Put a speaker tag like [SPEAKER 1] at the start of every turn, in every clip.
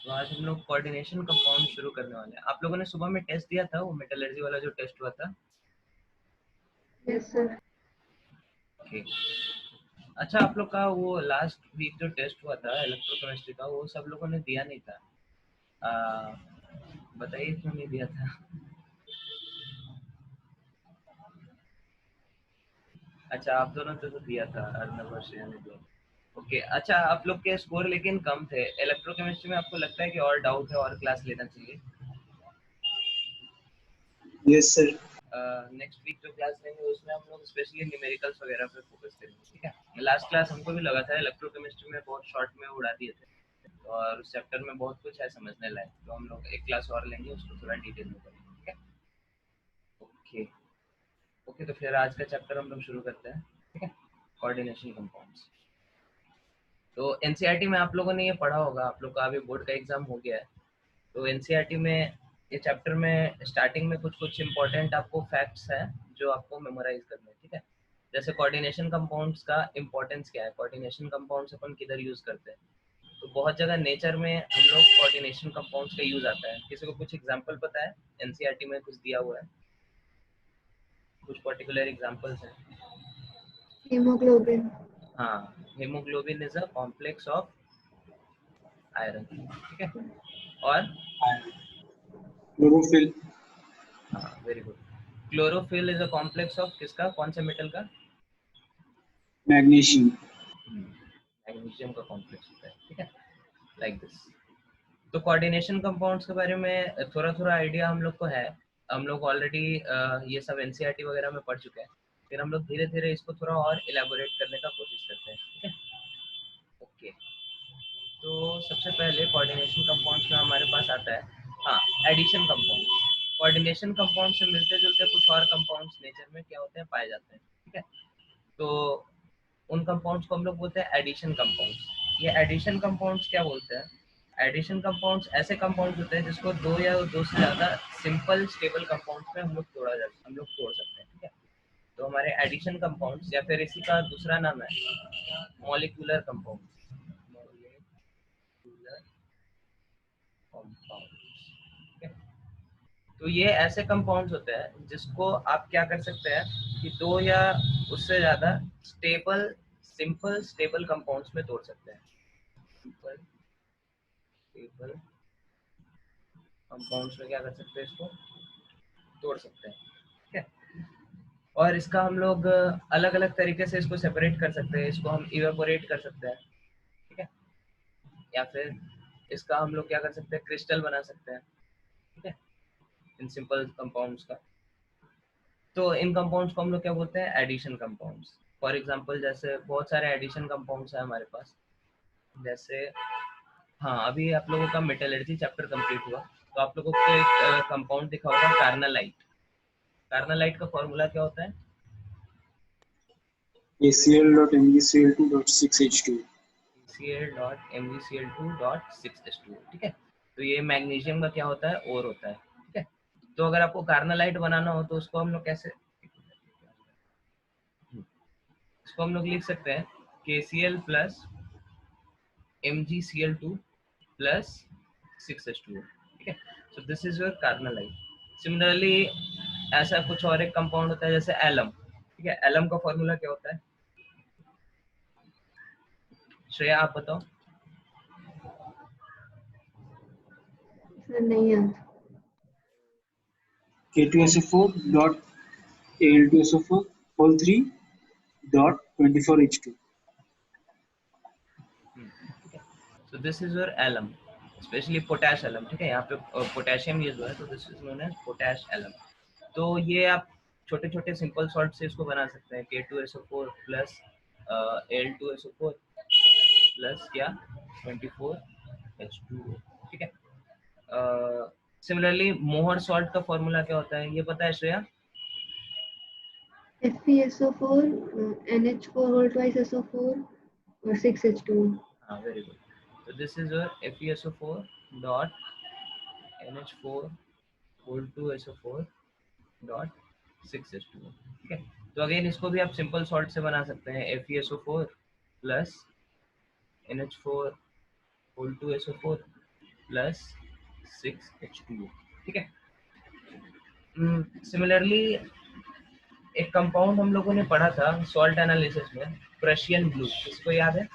[SPEAKER 1] तो आज हम लोग कोऑर्डिनेशन कंपाउंड शुरू करने वाले हैं। आप लोगों ने सुबह में टेस्ट दिया था, वो मेटलर्जी वाला जो टेस्ट हुआ था?
[SPEAKER 2] Yes sir.
[SPEAKER 1] ओके। अच्छा, आप लोग का वो लास्ट वीक जो टेस्ट हुआ था इलेक्ट्रोकेमिस्ट्री का, वो सब लोगों ने दिया नहीं था। बताइए क्यों नहीं दिया था? अच्छा, आप दोनों तो दिया था, अर्नब और श्रेया ने दिया। ओके। अच्छा, आप लोग के स्कोर लेकिन कम थे इलेक्ट्रोकेमिस्ट्री में। आपको लगता है कि और डाउट है और क्लास लेना चाहिए?
[SPEAKER 3] Yes sir.
[SPEAKER 1] नेक्स्ट वीक जो क्लास लेंगे उसमें हम लोग स्पेशली न्यूमेरिकल्स वगैरह पे फोकस करेंगे, ठीक है। लास्ट क्लास हमको भी लगा था इलेक्ट्रोकेमिस्ट्री में बहुत शॉर्ट में उड़ा दिए थे, और उस चैप्टर में बहुत कुछ है समझने लायक, तो हम लोग एक क्लास और लेंगे, उसको थोड़ा डिटेल में करेंगे, ठीक है। ओके ओके, तो फिर आज का चैप्टर हम लोग शुरू करते हैं, ठीक है। Coordination compounds. तो एनसीईआरटी में आप लोगों ने ये पढ़ा होगा, आप लोग का अभी बोर्ड का एग्जाम हो गया है, तो एनसीईआरटी में ये चैप्टर में स्टार्टिंग में कुछ कुछ इंपॉर्टेंट आपको फैक्ट्स हैं जो आपको मेमोराइज करने हैं, ठीक है। जैसे कोऑर्डिनेशन कंपाउंड्स का इंपॉर्टेंस क्या है, कोऑर्डिनेशन कंपाउंड्स अपन किधर यूज करते हैं। तो बहुत जगह नेचर में हम लोग कोऑर्डिनेशन कंपाउंड्स का यूज आता है। किसी को कुछ एग्जांपल पता है? एनसीईआरटी में कुछ दिया हुआ है, कुछ पर्टिकुलर एग्जांपल्स हैं?
[SPEAKER 2] हीमोग्लोबिन।
[SPEAKER 1] हाँ, haemoglobin is a complex of iron, ठीक है। और
[SPEAKER 3] क्लोरोफिल।
[SPEAKER 1] हाँ, very good. Chlorophyll is a complex of किसका, कौन से मेटल का?
[SPEAKER 3] मैग्नीशियम।
[SPEAKER 1] मैग्नीशियम का कॉम्प्लेक्स होता है, ठीक है, लाइक दिस। तो कोऑर्डिनेशन कंपाउंड्स के बारे में थोड़ा थोड़ा आइडिया हम लोग को है। हम लोग ऑलरेडी ये सब एनसीईआरटी वगैरह में पढ़ चुके हैं, फिर हम लोग धीरे धीरे इसको थोड़ा और इलेबोरेट करने का कोशिश करते हैं, ठीक है। ओके, तो सबसे पहले कोऑर्डिनेशन कंपाउंड्स में हमारे पास आता है, हाँ, एडिशन कंपाउंड। कोऑर्डिनेशन कंपाउंड से मिलते जुलते कुछ और कंपाउंड्स नेचर में क्या होते हैं, पाए जाते हैं, ठीक है। तो उन कंपाउंड्स को हम लोग बोलते हैं एडिशन कंपाउंड्स। ये एडिशन कंपाउंड्स क्या बोलते हैं? एडिशन कंपाउंड्स ऐसे कंपाउंड्स होते हैं जिसको दो या दो से ज्यादा सिंपल स्टेबल कंपाउंड्स में हम लोग तोड़ सकते हैं, ठीक है। तो हमारे एडिशन कंपाउंड्स, या फिर इसी का दूसरा नाम है मॉलिक्यूलर कंपाउंड्स। मॉलिक्यूलर कंपाउंड्स, ठीक है। तो ये ऐसे कंपाउंड्स होते हैं जिसको आप क्या कर सकते हैं कि दो या उससे ज्यादा सिंपल स्टेबल कंपाउंड्स में तोड़ सकते हैं। सिंपल स्टेबल कंपाउंड्स में क्या कर सकते हैं, इसको तोड़ सकते हैं, ठीक है। और इसका हम लोग अलग अलग तरीके से इसको सेपरेट कर सकते हैं। इसको हम इवेपोरेट कर सकते हैं, ठीक है, या फिर इसका हम लोग क्या कर सकते हैं, क्रिस्टल बना सकते हैं, ठीक है, इन सिंपल कंपाउंड्स का। तो इन कंपाउंड्स को हम लोग क्या बोलते हैं, एडिशन कंपाउंड्स। फॉर एग्जांपल जैसे बहुत सारे एडिशन कंपाउंड्स हैं हमारे पास, जैसे हाँ, अभी आप लोगों का मेटलर्जी चैप्टर कंप्लीट हुआ, तो आप लोगों को एक कंपाउंड दिखा होगा, कार्नालाइट। कार्नालाइट का फॉर्मूला क्या होता है?
[SPEAKER 3] ACl.MgCl2.6H2।
[SPEAKER 1] ACl.MgCl2.6H2, ठीक है। तो ये मैग्नीशियम का क्या होता है, ओर होता है, ठीक है। तो अगर आपको कार्नालाइट बनाना हो तो उसको हम लोग कैसे, इसको हम लोग लिख सकते हैं KCl plus MgCl2 plus 6H2O, ठीक है। So this is your carnallite. Similarly ऐसा कुछ और एक कंपाउंड होता है जैसे एलम, ठीक है। एलम का फॉर्मूला क्या होता है, श्रेया आप बताओ।
[SPEAKER 2] सर नहीं आता।
[SPEAKER 3] K2SO4.Al2SO4 whole 3.24H2।
[SPEAKER 1] So this is your alum, specially potash alum, ठीक है। यहाँ पे पोटेशियम यूज हुआ है, तो this is known as potash alum. तो ये आप छोटे छोटे सिंपल सॉल्ट से इसको बना सकते हैं, K2SO4 प्लस Al2SO4 प्लस क्या 24H2O, ठीक है। सिमिलरली मोहर सॉल्ट का फॉर्मूला क्या होता है, ये पता है Shreya?
[SPEAKER 2] FeSO4 NH4 whole twice SO4 और 6H2।
[SPEAKER 1] हाँ, वेरी गुड। तो this is your FeSO4 dot NH4 whole 2SO4 dot 6H2O, ठीक है। तो अगेन इसको भी आप सिंपल सॉल्ट से बना सकते हैं, FeSO4 plus NH4 whole 2SO4 plus 6H2O, ठीक है। सिमिलरली एक कंपाउंड हम लोगों ने पढ़ा था सॉल्ट एनालिसिस में, प्रेशियन ब्लू, इसको याद है?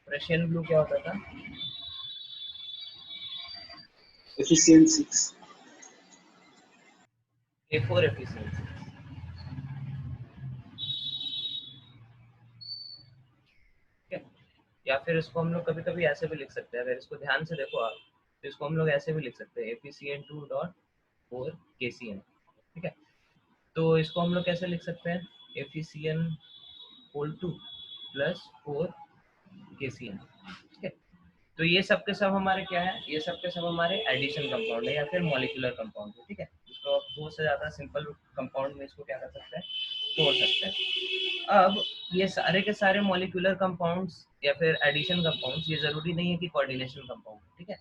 [SPEAKER 1] प्रेशियन ब्लू क्या होता था?
[SPEAKER 3] Efficient 6.
[SPEAKER 1] A4 एफिशिएंसी, ठीक है। या फिर इसको हम लोग कभी कभी ऐसे भी लिख सकते हैं, अगर इसको ध्यान से देखो आप, तो इसको हम लोग ऐसे भी लिख सकते हैं ApCN2.4 KCN, ठीक है। तो इसको हम लोग कैसे लिख सकते हैं? ApCN होल 2 प्लस 4 KCN, ठीक है। तो ये सब के सब हमारे क्या है? ये सब के सब हमारे एडिशन कंपाउंड है या फिर मॉलिक्यूलर कंपाउंड है, ठीक है। इसको आप दो से ज्यादा सिंपल कंपाउंड में इसको क्या कर सकते हैं? तोड़ सकते हैं। अब ये सारे के सारे मॉलिक्यूलर कंपाउंड्स या फिर एडिशन कंपाउंड्स, ये जरूरी नहीं है कि कोऑर्डिनेशन कंपाउंड, ठीक है।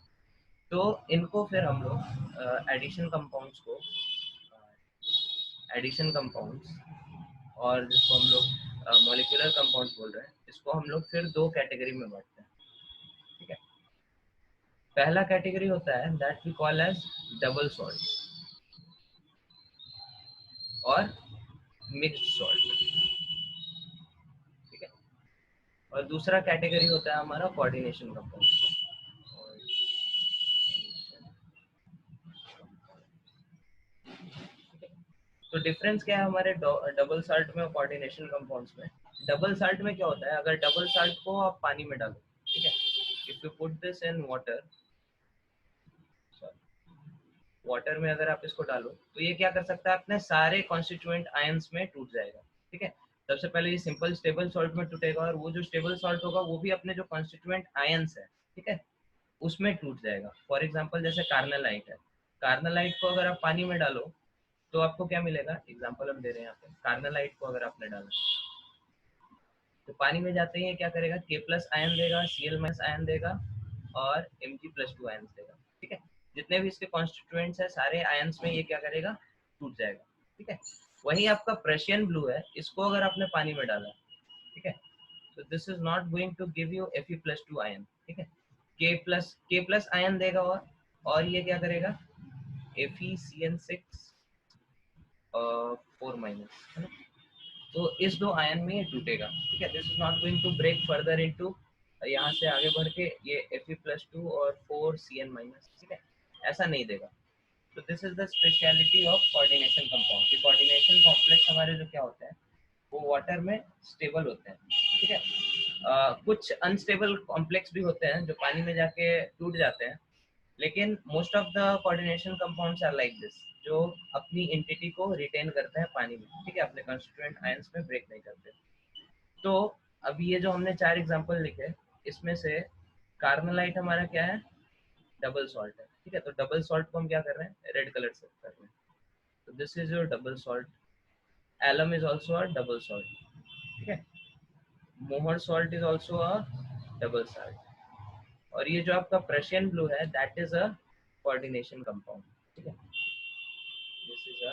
[SPEAKER 1] तो इनको फिर हम लोग एडिशन कंपाउंड्स को, एडिशन कंपाउंड्स और जिसको हम लोग मॉलिक्यूलर कंपाउंड्स बोल रहे हैं, इसको हम लोग फिर दो कैटेगरी में बांटते हैं, ठीक है। पहला कैटेगरी होता है that we call as double salt और मिक्स्ड सॉल्ट, ठीक है। और दूसरा कैटेगरी होता है हमारा कोऑर्डिनेशन कंपाउंड। तो डिफरेंस क्या है हमारे डबल साल्ट में और कोऑर्डिनेशन कंपाउंड्स में? डबल साल्ट में क्या होता है, अगर डबल साल्ट को आप पानी में डालो, ठीक है, if you put this in water, water में अगर आप इसको डालो तो ये क्या कर सकता है, अपने सारे कॉन्स्टिट्यूएंट आयंस में टूट जाएगा, ठीक है। सबसे पहले ये सिंपल स्टेबल सॉल्ट में टूटेगा और वो जो स्टेबल सॉल्ट होगा वो भी अपने जो कॉन्स्टिट्यूएंट आयंस है, ठीक है, उसमें टूट जाएगा। फॉर एग्जांपल जैसे कार्नलाइट है, कार्नलाइट को अगर आप पानी में डालो तो आपको क्या मिलेगा? एग्जांपल हम दे रहे हैं यहाँ पे, कार्नलाइट को अगर आपने डाला तो पानी में जाते ही क्या करेगा? K+ आयन देगा, Cl- आयन देगा और Mg+2 आयन देगा, ठीक है। जितने भी इसके कॉन्स्टिट्यूएंट्स है सारे आयंस में ये क्या करेगा? टूट जाएगा, ठीक है। वही आपका प्रेशियन ब्लू है, इसको अगर आपने पानी में डाला, ठीक है, तो this is not going to give you Fe+2 ion, ठीक है। K+ आयन देगा और ये क्या करेगा? FeCN6 4 माइनस, है ना। तो इस दो आयन में ये टूटेगा, ठीक है। This is not going to break further into, यहाँ से आगे बढ़ के ये Fe+2 और 4Cn-, ठीक है, ऐसा नहीं देगा। तो this is the speciality of coordination compound. ये कोऑर्डिनेशन कॉम्प्लेक्स हमारे जो क्या होते हैं वो वाटर में स्टेबल होते हैं, ठीक है। कुछ अनस्टेबल कॉम्प्लेक्स भी होते हैं जो पानी में जाके टूट जाते हैं, लेकिन most of the coordination compounds are like this, जो अपनी एंटिटी को रिटेन करते हैं पानी में, ठीक है, अपने कंस्टिट्यूएंट आयंस में ब्रेक नहीं करते। तो अभी ये जो हमने चार एग्जांपल लिखे, इसमें से कार्नलाइट हमारा क्या है? डबल सॉल्ट है, ठीक है। तो डबल सॉल्ट को हम क्या कर रहे हैं? रेड कलर से कर रहे हैं। तो this is your double salt. Alum is also a double salt, ठीक है। Mohr salt is also a double salt. और ये जो आपका प्रेशियन ब्लू है that is a coordination compound, ठीक है। This is a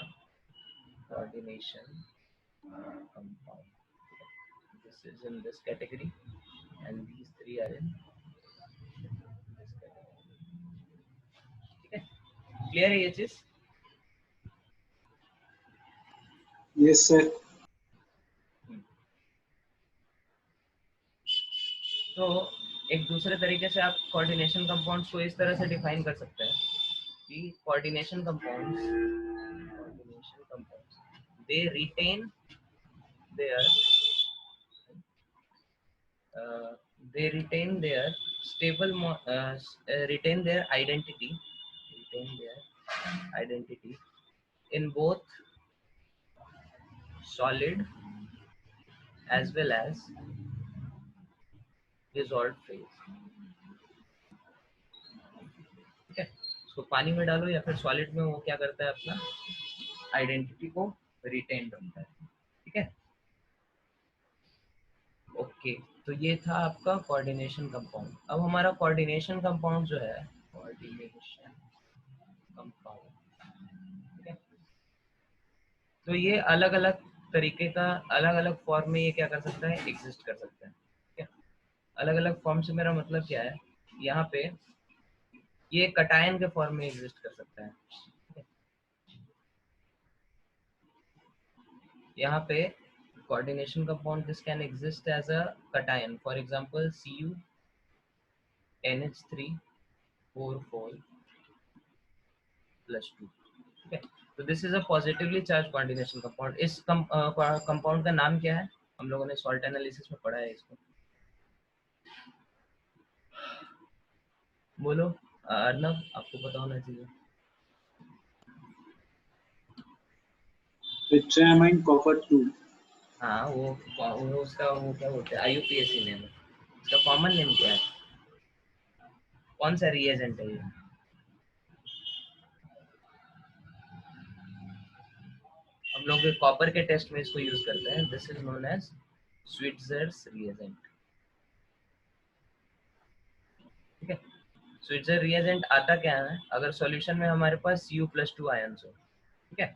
[SPEAKER 1] coordination compound. This is in this category, and these three are in this category. ठीक है, clear है ये चीज?
[SPEAKER 3] Yes, sir.
[SPEAKER 1] तो एक दूसरे तरीके से आप कोऑर्डिनेशन कंपाउंड्स को इस तरह से डिफाइन कर सकते हैं कि coordination compounds they retain their they retain their retain their identity in both solid as well as dissolved phase, ठीक है। उसको पानी में डालो या फिर सॉलिड में, वो क्या करता है? अपना आइडेंटिटी को रिटेन रखता है, ठीक है। ओके, तो ये था आपका कोऑर्डिनेशन कंपाउंड। अब हमारा कोऑर्डिनेशन कंपाउंड जो है, कोऑर्डिनेशन कंपाउंड, ठीक है, तो ये अलग अलग तरीके का, अलग अलग फॉर्म में ये क्या कर सकता है? एग्जिस्ट कर सकता है, ठीक है। अलग अलग फॉर्म से मेरा मतलब क्या है, यहाँ पे ये कटायन के फॉर्म में एग्जिस्ट कर सकता है। यहाँ पे coordination compound this can exist as a cation, for example Cu NH3 4 plus 2। ठीक है, तो this is a positively charge coordination compound। इस कंपाउंड का नाम क्या है, हम लोगों ने सॉल्ट एनालिसिस में पढ़ा है इसको, बोलो अर्नब, आपको पता होना चाहिए।
[SPEAKER 3] Tetramine copper 2.
[SPEAKER 1] हाँ वो उसका वो क्या बोलते हैं, IUPAC नेम है, इसका कॉमन नेम क्या है, कौन सा रिएजेंट है ये? हम लोग कॉपर के टेस्ट में इसको यूज करते हैं, this is known as Schweitzer's reagent. ठीक है, स्विट्जर रिएजेंट आता क्या है, अगर सॉल्यूशन में हमारे पास Cu+2 आयंस हो, ठीक है,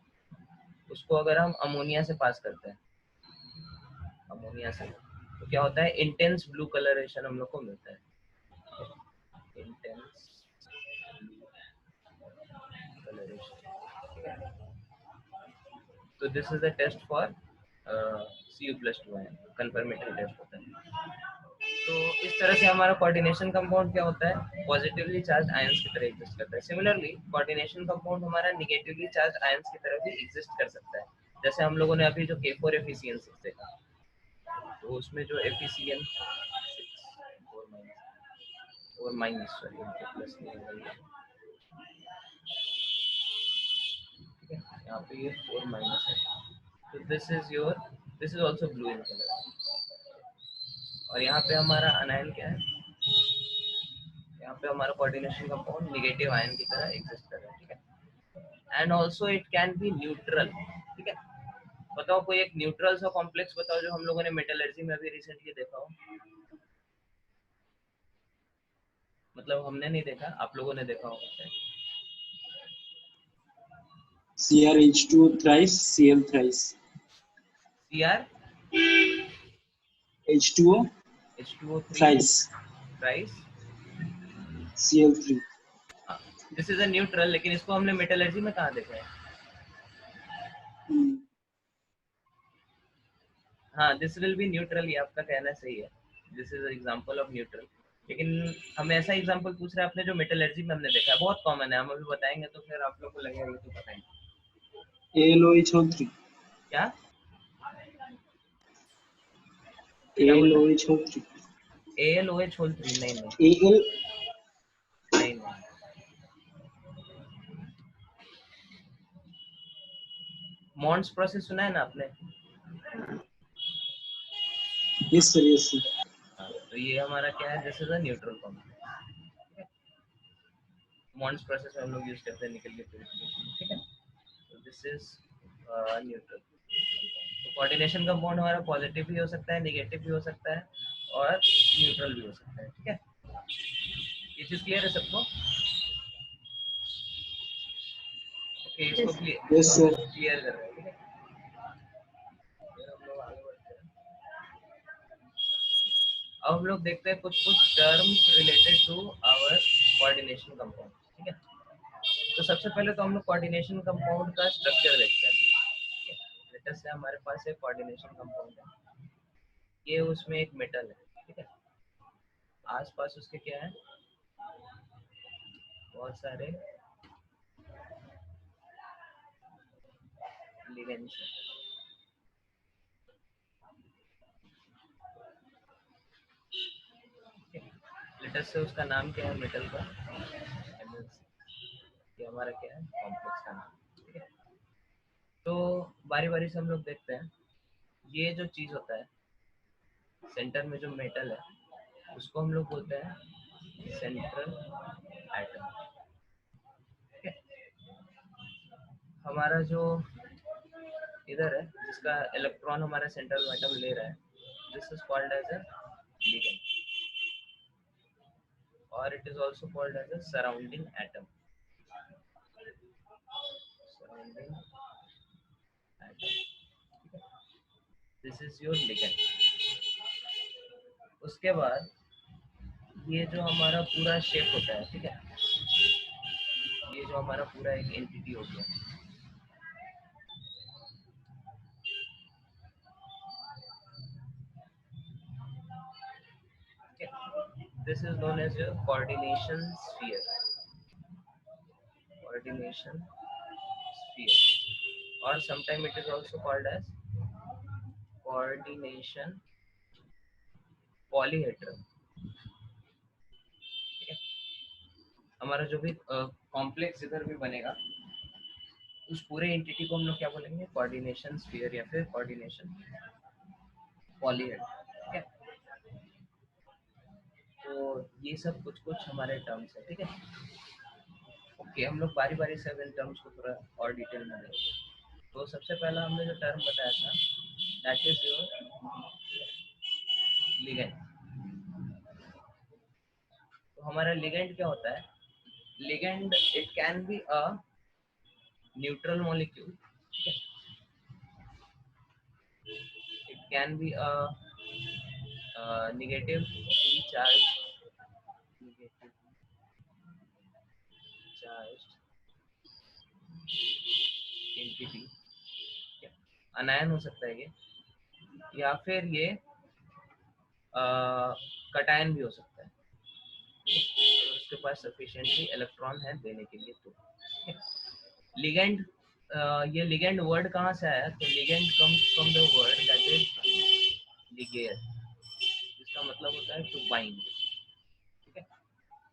[SPEAKER 1] उसको अगर हम अमोनिया से पास करते हैं, अमोनिया से, तो क्या होता है, इंटेंस ब्लू कलरेशन हम लोग को मिलता है, इंटेंस कलरेशन। तो this is the test for Cu+2 ion, confirmatory test होता है। तो इस तरह से हमारा कोऑर्डिनेशन कंपाउंड क्या होता है, पॉजिटिवली चार्ज आयंस की तरह एग्जिस्ट करता है। सिमिलरली कोऑर्डिनेशन कंपाउंड हमारा नेगेटिवली चार्ज आयंस की तरह भी एग्जिस्ट कर सकता है। जैसे हम लोगों ने अभी जो K4 एफिशिएंसी देखा, तो उसमें जो एफिशिएंट और माइनस सॉरी प्लस नहीं होगा, ठीक है, यहाँ पे ये 4 माइनस है, तो this is also blue in colour. और यहाँ पे हमारा अनायन क्या है, यहाँ पे हमारा कोऑर्डिनेशन कंपाउंड नेगेटिव आयन की तरह एग्जिस्ट कर रहा है। ठीक है, and also it can be neutral. ठीक है, बताओ कोई एक न्यूट्रल सा कॉम्प्लेक्स बताओ जो हम लोगों ने मेटलर्जी में अभी रिसेंटली देखा हो, मतलब हमने नहीं देखा, आप लोगों ने देखा होगा।
[SPEAKER 3] CrH2 thrice, Cl thrice.
[SPEAKER 1] Cr
[SPEAKER 3] H2O
[SPEAKER 1] H2O3
[SPEAKER 3] thrice,
[SPEAKER 1] thrice,
[SPEAKER 3] Cl3.
[SPEAKER 1] This is a neutral, लेकिन इसको हमने मेटलर्जी में कहाँ देखा है?
[SPEAKER 3] Hmm.
[SPEAKER 1] हाँ, दिस विल बी न्यूट्रल, ये आपका कहना सही है, this is example of neutral. लेकिन हम ऐसा एग्जांपल पूछ रहे हैं आपने जो मेटलर्जी में हमने देखा है, बहुत कॉमन है, हम अभी बताएंगे तो फिर आप लोग को लगेगा तो पता नहीं
[SPEAKER 3] AlOH3.
[SPEAKER 1] क्या क्या बोल रहे
[SPEAKER 3] AlOH3.
[SPEAKER 1] हैं, AlOH3? नहीं नहीं
[SPEAKER 3] Al.
[SPEAKER 1] नहीं नहीं, मॉन्ड्स प्रोसेस सुना है ना आपने?
[SPEAKER 3] Yes sir, yes sir.
[SPEAKER 1] हाँ, तो ये हमारा क्या है, this is a neutral complex. Mond's process में हम लोग यूज करते हैं निकल के प्यूरिफिकेशन। ठीक है, तो दिस इज न्यूट्रल। तो कोऑर्डिनेशन कंपाउंड हमारा पॉजिटिव भी हो सकता है, नेगेटिव भी हो सकता है, और न्यूट्रल भी हो सकता है। ठीक है, ये चीज क्लियर है सबको? ओके, इसको
[SPEAKER 2] Yes.
[SPEAKER 3] Yes sir.
[SPEAKER 1] क्लियर कर रहे हैं। ठीक है, फिर हम लोग आगे बढ़ते हैं। अब हम लोग देखते हैं कुछ कुछ terms related to our coordination compound. ठीक है, तो सबसे पहले तो हम लोग कोऑर्डिनेशन कंपाउंड का स्ट्रक्चर देखते हैं। ठीक है, लेटर से हमारे पास एक कोऑर्डिनेशन कंपाउंड है, ये उसमें एक मेटल है। ठीक है, आसपास उसके क्या है, बहुत सारे लिगेंड्स हैं। लेटर से उसका नाम क्या है मेटल का, MnC। ये हमारा क्या है, कॉम्प्लेक्स का नाम। ठीक है, तो बारी बारी से हम लोग देखते हैं, ये जो चीज होता है सेंटर में जो मेटल है उसको हम लोग बोलते हैं सेंट्रल एटम। ठीक है, हमारा जो इधर है जिसका इलेक्ट्रॉन हमारा सेंट्रल एटम ले रहा है, this is called as a ligand, और it is also called as a surrounding atom. Surrounding atom, this is your ligand. उसके बाद ये जो हमारा पूरा शेप होता है, ठीक है, ये जो हमारा पूरा एक एंटिटी हो गया, this is known as your coordination sphere, coordination sphere, और sometime it is also called as coordination polyhedral. ठीक है, हमारा जो भी कॉम्प्लेक्स इधर भी बनेगा उस पूरे एंटिटी को हम लोग क्या बोलेंगे, कोऑर्डिनेशन स्फीयर या फिर कोऑर्डिनेशन पॉलीहेड्रल। ठीक है, तो ये सब कुछ कुछ हमारे टर्म्स है। ठीक है, ओके, हम लोग बारी बारी से इन टर्म्स को थोड़ा और डिटेल में देखेंगे। तो सबसे पहला हमने जो टर्म बताया था दैट इज योर लिगेंड। तो हमारा लिगेंड क्या होता है, ligand it can be a neutral molecule, ठीक है, it can be a negatively charged entity, अनायन हो सकता है ये, या फिर ये कटायन भी हो सकता है अगर उसके पास सफिशिएंटली इलेक्ट्रॉन है देने के लिए। तो लिगेंड, ये लिगेंड वर्ड कहाँ से आया, तो ligand comes from the word that is ligare, इसका मतलब होता है टू बाइंड। ठीक है,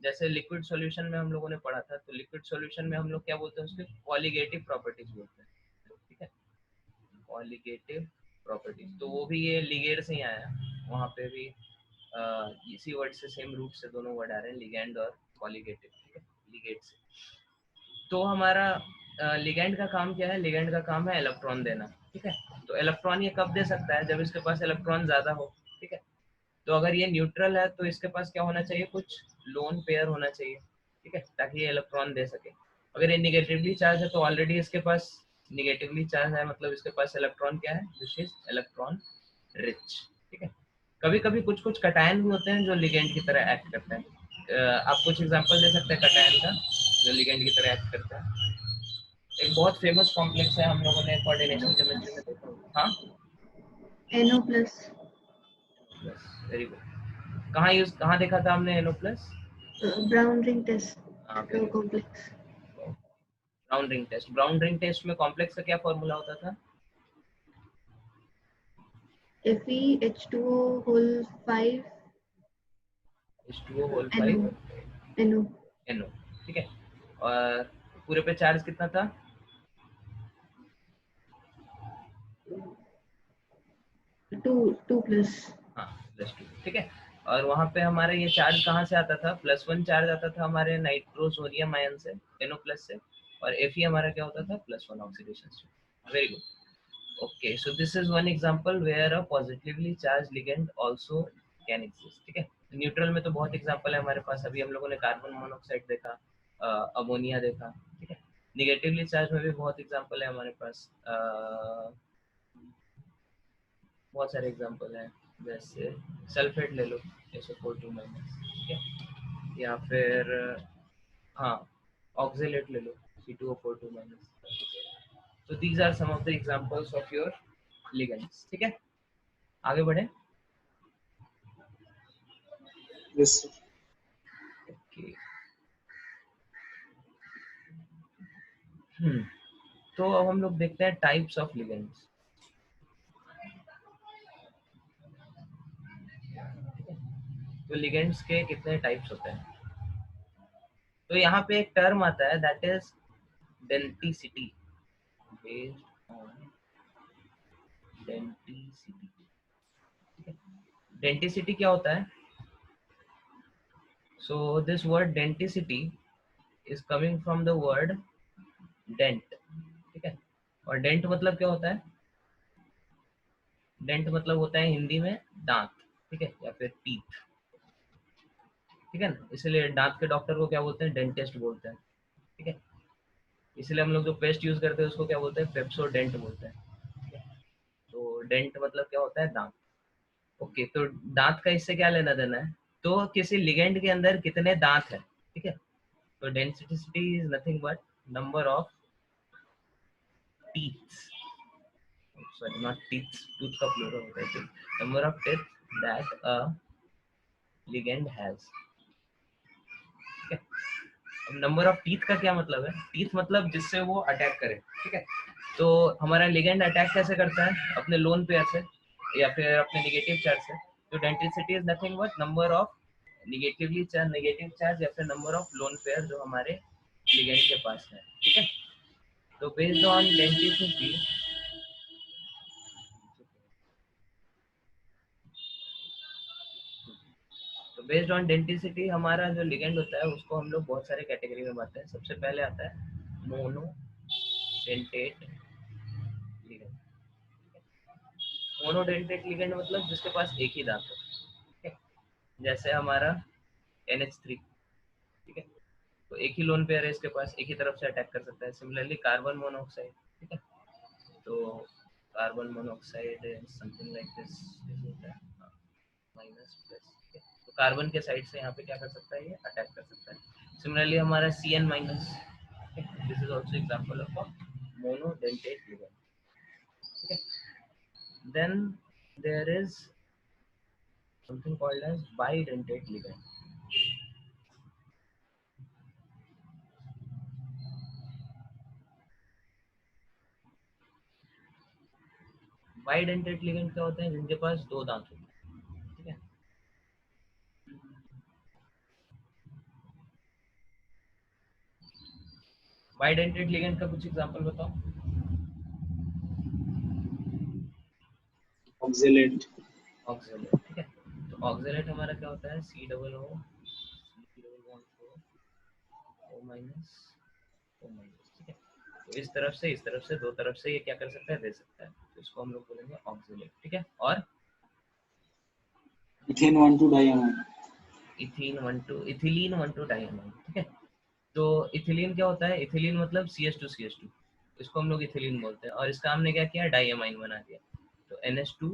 [SPEAKER 1] जैसे लिक्विड सॉल्यूशन में हम लोगों ने पढ़ा था, तो लिक्विड सॉल्यूशन में हम लोग क्या बोलते हैं, उसके कॉलिगेटिव प्रॉपर्टीज बोलते हैं। ठीक है, कॉलिगेटिव प्रॉपर्टीज, तो वो भी ये लिगेयर से ही आया, वहाँ पे भी इसी वर्ड से, सेम रूट से दोनों वर्ड आ रहे हैं, लिगेंड और कॉलिगेटिव। ठीक है, लिगेट से। तो हमारा लिगेंड का काम क्या है, लिगेंड का काम है इलेक्ट्रॉन देना। ठीक है, तो इलेक्ट्रॉन ये कब दे सकता है, जब इसके पास इलेक्ट्रॉन ज्यादा हो। ठीक है, तो अगर ये न्यूट्रल है तो इसके पास क्या होना चाहिए, कुछ लोन पेयर होना चाहिए। ठीक है, ताकि ये इलेक्ट्रॉन दे सके। अगर ये निगेटिवली चार्ज है तो ऑलरेडी इसके पास निगेटिवली चार्ज है, मतलब इसके पास इलेक्ट्रॉन क्या है, दिस इज इलेक्ट्रॉन रिच। ठीक है, कभी कभी कुछ कुछ कटायन भी होते हैं जो लिगेंड की तरह एक्ट करते हैं। आप कुछ एग्जांपल दे सकते हैं कटायन का जो लिगेंड की तरह एक्ट करता है। एक बहुत फेमस कॉम्प्लेक्स है, हम लोगों ने कोऑर्डिनेशन केमिस्ट्री में देखा होगा। हाँ,
[SPEAKER 2] NO प्लस,
[SPEAKER 1] वेरी गुड। कहाँ देखा था हमने NO plus?
[SPEAKER 2] Brown ring test
[SPEAKER 1] हाँ, very good.
[SPEAKER 2] Complex.
[SPEAKER 1] Brown ring test, brown ring test में कॉम्प्लेक्स का क्या फॉर्मूला होता था?
[SPEAKER 2] FeH2O whole 5
[SPEAKER 1] H2O whole
[SPEAKER 2] NO
[SPEAKER 1] 5
[SPEAKER 2] NO
[SPEAKER 1] NO। ठीक है, और पूरे पे चार्ज कितना था?
[SPEAKER 2] 2 प्लस।
[SPEAKER 1] हाँ, +2। ठीक है, और वहाँ पे हमारा ये चार्ज कहाँ से आता था, +1 चार्ज आता था हमारे नाइट्रोसोनियम आयन से, NO प्लस से, और Fe हमारा क्या होता था, +1 oxidation state. Very good. Okay, so this is one example where a positively charged ligand also can exist. ठीक है, न्यूट्रल में तो बहुत एग्जांपल है हमारे पास, अभी हम लोगों ने कार्बन मोनोऑक्साइड देखा, अमोनिया देखा। ठीक है, निगेटिवली चार्ज में भी बहुत एग्जांपल है हमारे पास, बहुत सारे एग्जांपल हैं, जैसे सल्फेट ले लो, SO4 2-। ठीक है, या फिर हाँ, ऑक्जेलेट ले लो, C2O4 2-। तो these are some of the examples of your ligands. ठीक है, आगे बढ़े।
[SPEAKER 3] Yes, sir.
[SPEAKER 1] Okay. तो अब हम लोग देखते हैं टाइप्स ऑफ लिगेंड्स। तो लिगेंड्स के कितने टाइप्स होते हैं, तो यहाँ पे एक टर्म आता है that is denticity, based on denticity. Denticity क्या होता है, so this word denticity is coming from the word dent. ठीक है, और डेंट मतलब क्या होता है, डेंट मतलब होता है हिंदी में दांत। ठीक है, या फिर टीथ। ठीक है ना, इसलिए दांत के डॉक्टर को क्या बोलते हैं, डेंटिस्ट बोलते हैं। ठीक है, इसलिए हम लोग जो पेस्ट यूज करते हैं उसको क्या बोलते हैं, पेप्सोडेंट बोलते हैं। ठीक है? तो डेंट मतलब क्या होता है, दांत। ओके, तो दांत का इससे क्या लेना देना है, तो किसी लिगेंड के अंदर कितने दांत है, ठीक है। तो density is nothing but number of teeth, sorry not teeth, tooth का plural होता है, number of teeth that a ligand has, ठीक है। अब नंबर ऑफ टीथ का क्या मतलब है, टीथ मतलब जिससे वो अटैक करे, ठीक है। तो हमारा लिगेंड अटैक कैसे करता है, अपने लोन पेयर से या फिर अपने नेगेटिव चार्ज से। तो density is nothing but number of negative charge या फिर नंबर ऑफ लोन पेयर जो हमारे लिगेंड के पास है, ठीक है। तो बेस्ड ऑन डेंसिटी, तो बेस्ड ऑन डेंसिटी हमारा जो लिगेंड होता है उसको हम लोग बहुत सारे कैटेगरी में बांटते हैं। सबसे पहले आता है mono dentate ligand. Mono dentate ligand मतलब जिसके पास एक ही दांत है, ठीक है। जैसे हमारा NH3, ठीक है। तो एक ही लोन पेयर है इसके पास, एक ही तरफ से अटैक कर सकता है। सिमिलरली कार्बन मोनोऑक्साइड, ठीक है। तो carbon monoxide something like this होता है, माइनस प्लस, ठीक है। तो कार्बन के साइड से यहाँ पे क्या कर सकता है, ये अटैक कर सकता है। सिमिलरली हमारा CN minus, this is also example of monodentate ligand, ठीक है। Then there is something called as bidentate ligand. Bidentate ligand क्या होते हैं, जिनके पास दो दांत होते हैं, ठीक है। बाइडेंटेट लिगेंड का कुछ एग्जांपल बताओ।
[SPEAKER 3] ऑक्जेलेट।
[SPEAKER 1] ऑक्जेलेट, ठीक है। तो ऑक्जेलेट हमारा क्या होता है, COO O minus O minus, ठीक है। तो इस तरफ से दो तरफ से ये क्या कर सकता है, दे सकता है। तो इसको हम लोग बोलेंगे ऑक्जेलेट, ठीक है। और
[SPEAKER 3] इथेन 1,2 डाइअमाइन।
[SPEAKER 1] इथिलीन 1,2 डाइअमाइन, ठीक है। तो इथिलीन क्या होता है, इथिलीन मतलब CH2 इसको हम लोग इथिलीन बोलते हैं। और इसका हमने क्या किया, डाइअमाइन बना दिया। तो NH2,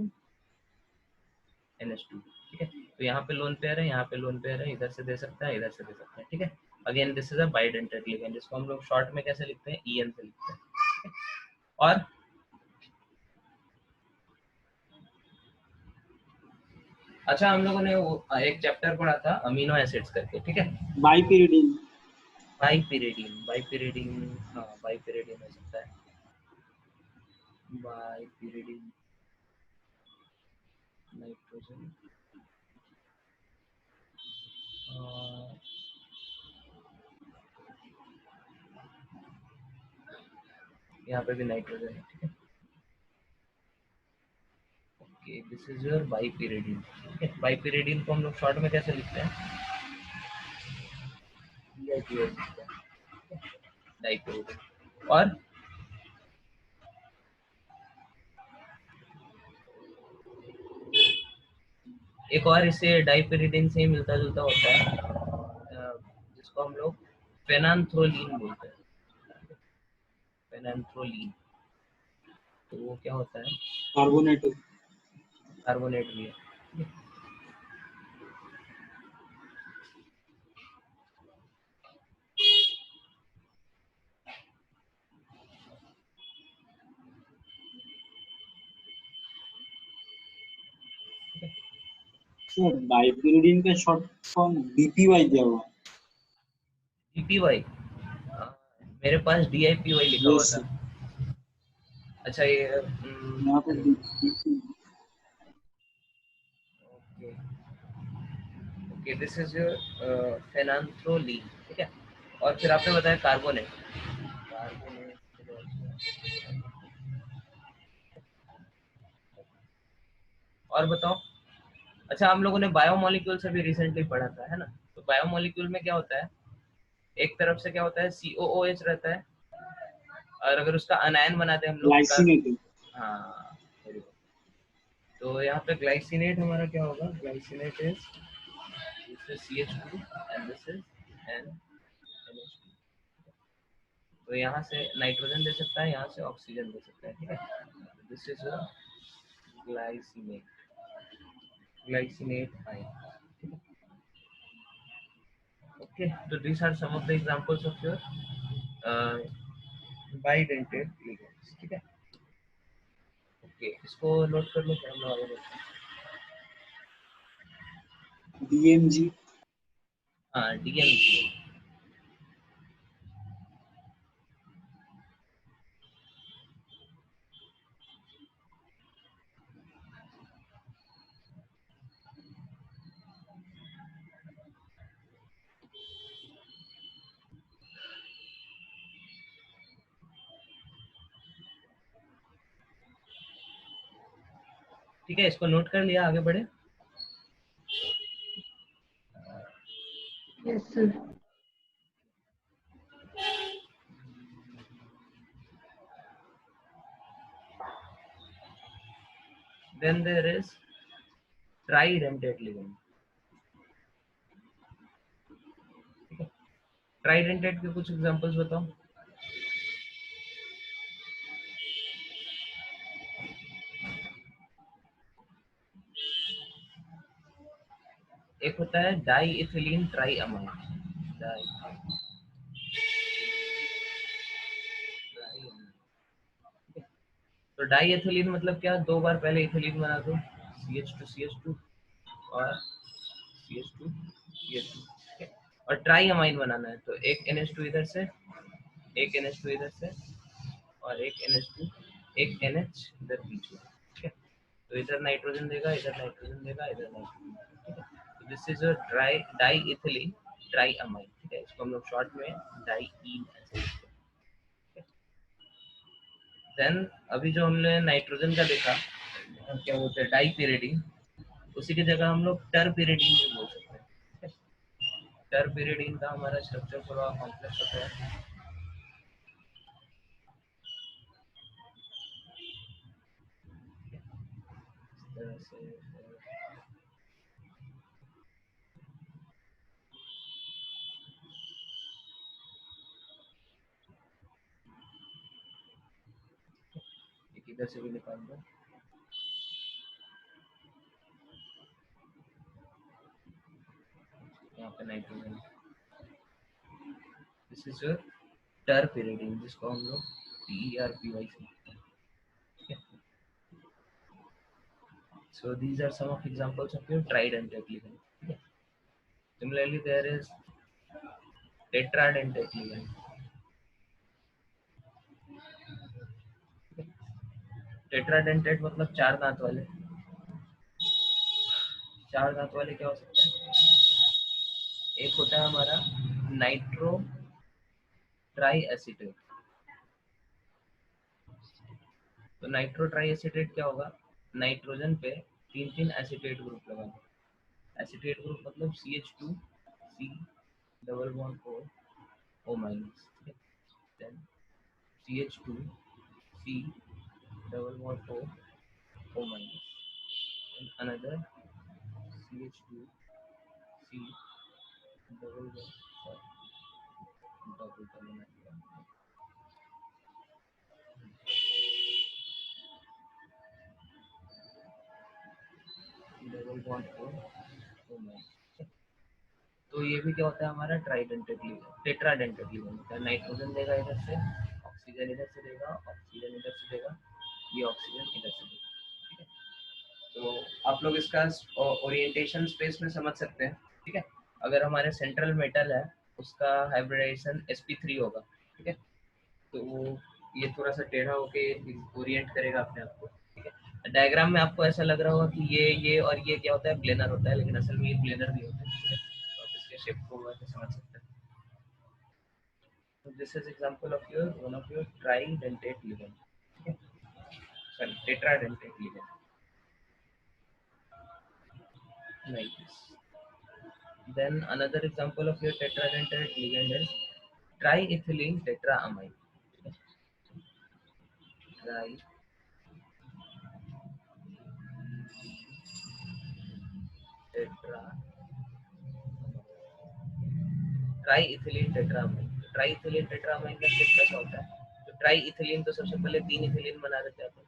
[SPEAKER 1] ठीक है। तो यहाँ पे लोन पेयर है, यहाँ पे लोन पेयर है, इधर से दे सकता है, इधर से दे सकता है, ठीक है। Again this is a bidentate ligand, जिसको हम लोग शॉर्ट में कैसे लिखते हैं, EN से लिखते हैं, ठीक है? और अच्छा, हम लोगों ने वो एक चैप्टर पढ़ा था अमीनो एसिड्स करके, ठीक है।
[SPEAKER 3] बाइपिरिडीन।
[SPEAKER 1] बाइपिरिडीन, हाँ बाइपिरिडीन हो सकता है, बाइपिरिडीन नाइट्रोजन, यहाँ पे भी नाइट्रोजन है, ठीक है। ओके, दिस इज योर बाइपिरिडीन, ठीक है। बाइपिरिडीन को हम लोग शॉर्ट में कैसे लिखते हैं, डाइपिरिडीन। और एक और इससे डाइपिरिडीन से ही मिलता जुलता होता है, जिसको हम लोग फेनांथ्रोलीन बोलते हैं, फेनांथ्रोलीन। तो वो क्या होता है,
[SPEAKER 3] कार्बोनेट।
[SPEAKER 1] कार्बोनेट भी है,
[SPEAKER 3] सर बाइपिरिडीन का शॉर्ट फॉर्म बीपीवाई दिया हुआ।
[SPEAKER 1] DPY, मेरे पास DIPY लिखा हुआ
[SPEAKER 3] यस
[SPEAKER 1] था।
[SPEAKER 3] सर,
[SPEAKER 1] अच्छा ये
[SPEAKER 3] यहाँ पे BP।
[SPEAKER 1] Okay okay, this is your phenanthroline, ठीक है। और फिर आपने बताया कार्बोनेट, कार्बोनेट और बताओ। अच्छा, हम लोगों ने बायोमोलिक्यूल से भी रिसेंटली पढ़ा था, है ना। तो बायोमोलिक्यूल में क्या होता है, एक तरफ से क्या होता है, COOH रहता है, और अगर उसका अनायन बनाते हैं हम लोग
[SPEAKER 3] ग्लाइसिनेट।
[SPEAKER 1] हाँ very good। तो यहाँ पे ग्लाइसिनेट हमारा क्या होगा, glycinate is CH2 and this is NH2। तो यहाँ से नाइट्रोजन दे सकता है, यहाँ से ऑक्सीजन दे सकता है, ठीक है। This is glycinate, glycinate ion, ठीक है। Okay, so these are some of the examples of your bidentate ligands. ठीक है, ओके, इसको नोट कर लो, फिर हम लोग आगे बढ़ते हैं.
[SPEAKER 3] DMG,
[SPEAKER 1] हाँ, DMG. ठीक है, इसको नोट कर लिया, आगे बढ़े.
[SPEAKER 2] Yes, sir.
[SPEAKER 1] Then there is tridentate ligand. ठीक है, ट्राइडेंटेट के कुछ एग्जांपल्स बताओ. एक होता है डाईइथिलीन ट्राइअमाइड. तो डाईइथिलीन मतलब क्या, दो बार पहले इथिलीन बना दो, CH2CH2 और CH2 CH2. और ट्राइअमाइन बनाना है, तो एक NH2 इधर से, एक NH2 इधर से, और एक NH2, एक NH इधर बीच में. ठीक है, तो इधर नाइट्रोजन देगा, इधर नाइट्रोजन देगा, इधर नाइट्रोजन. ठीक है, तो दिस इज अ डाईइथिलीन ट्राइअमाइन. ठीक है, इसको हम लोग शॉर्ट में डाईईन ऐसे लिखते हैं. देन अभी जो हमने नाइट्रोजन का देखा, क्या बोलते हैं, डाईपीरिडीन, उसी की जगह हम लोग टरपीरिडीन भी बोल सकते हैं. टरपीरिडीन का हमारा स्ट्रक्चर थोड़ा कॉम्प्लेक्स होता है. इस तरह से एक इधर से भी निकाल दो. यहाँ पे नाइट्रोजन, दिस इज योर टरपीरिडीन, जिसको हम लोग TERPY से. So these are some of examples of your tridentate ligand. Okay. Similarly, there is tetradentate ligand. Tetradentate मतलब चार दांत वाले. चार दांत वाले क्या हो सकते हैं, एक होता है हमारा नाइट्रो ट्राई एसिटेट. तो नाइट्रो ट्राई एसिटेट क्या होगा, नाइट्रोजन पे तीन तीन एसिटेट ग्रुप लगा. एसिटेट ग्रुप मतलब CH2 C double bond O minus. Then CH2 C double bond O minus, and another CH2 C double bond double bond double bond O minus. तो ये भी क्या होता है हमारा ट्राइडेंटेट लिगेंड, टेट्राडेंटेट लिगेंड होता है. नाइट्रोजन देगा इधर से, ऑक्सीजन इधर से देगा, ऑक्सीजन इधर से देगा, ये ऑक्सीजन इधर से देगा. ठीक है, तो आप लोग इसका ओरिएंटेशन स्पेस में समझ सकते हैं. ठीक है, अगर हमारे सेंट्रल मेटल है, उसका हाइब्रिडाइजेशन sp3 होगा. ठीक है, तो ये थोड़ा सा टेढ़ा होके ओरिएंट करेगा अपने आप को. ठीक है, डायग्राम में आपको ऐसा लग रहा होगा कि ये और ये क्या होता है, प्लेनर होता है, लेकिन असल में ये प्लेनर नहीं होता है. ठीक है, तो आप इसके शेप को वैसे समझ सकते हैं. तो this is example of your one of your tridentate ligand. ठीक है, sorry, tetradentate ligand like this. Then another example of your tetradentate ligand is triethylene tetraamide. Tri tetra ट्राईइथिलीन टेट्रामाइन. ट्राईइथिलीन टेट्रामाइन का शेप कैसा होता है, तो ट्राईइथिलीन तो सबसे पहले तीन इथिलीन बना देते हैं अपन.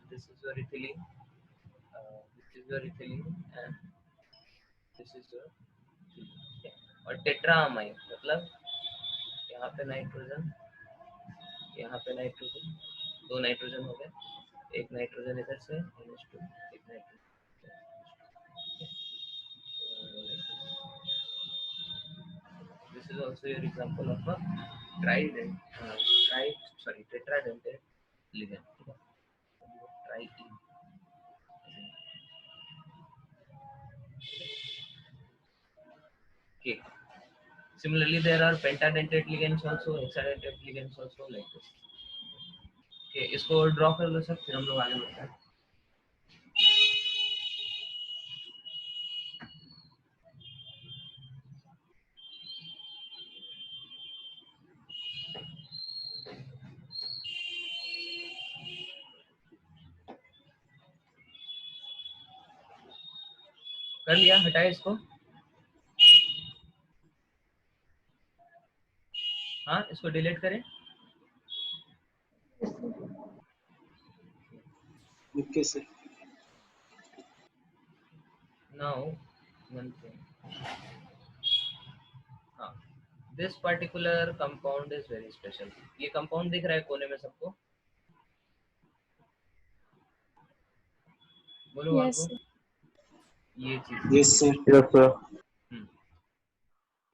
[SPEAKER 1] This is your ethylene, this is your ethylene, and this is your. और टेट्रामाइन मतलब यहाँ पे नाइट्रोजन, यहाँ पे नाइट्रोजन, 2 नाइट्रोजन हो गए, एक नाइट्रोजन इधर से NH2, एक nitrogen. This is also your example of a tetradentate ligand. Tri. Okay. Similarly, there are pentadentate ligands also, hexadentate ligands also like this. Okay, इसको ड्रॉ कर लो सर, फिर हम लोग आगे बढ़ते हैं। कर लिया, हटाए इसको। हाँ, इसको डिलीट करें।
[SPEAKER 2] Yes, sir.
[SPEAKER 3] Okay sir.
[SPEAKER 1] Now, one thing. हाँ, this particular compound is very special. ये compound दिख रहा है कोने में सबको? बोलो
[SPEAKER 4] Yes,
[SPEAKER 1] आपको।
[SPEAKER 4] sir.
[SPEAKER 1] ये चीज।
[SPEAKER 3] Yes sir.
[SPEAKER 5] Yes sir.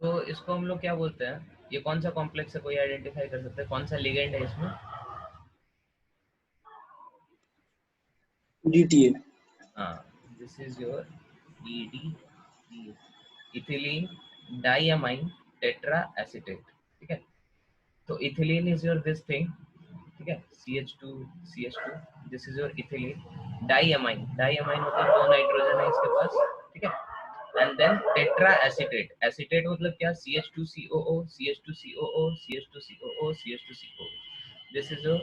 [SPEAKER 1] तो इसको हम लोग क्या बोलते हैं? ये कौन सा कॉम्प्लेक्स है, कोई आइडेंटिफाई कर सकता है? कौन सा लिगेंड है इसमें?
[SPEAKER 3] DTA।
[SPEAKER 1] हाँ, this is your EDTA, ethylene diamine tetra acetate. ठीक है, तो ethylene is your this thing, ठीक है, CH2, this is your ethylene. Diamine, diamine मतलब 2 नाइट्रोजन है इसके पास, ठीक है। And then tetra acetate, acetate मतलब क्या? CH2COO, CH2COO, CH2COO, CH2COO। This is your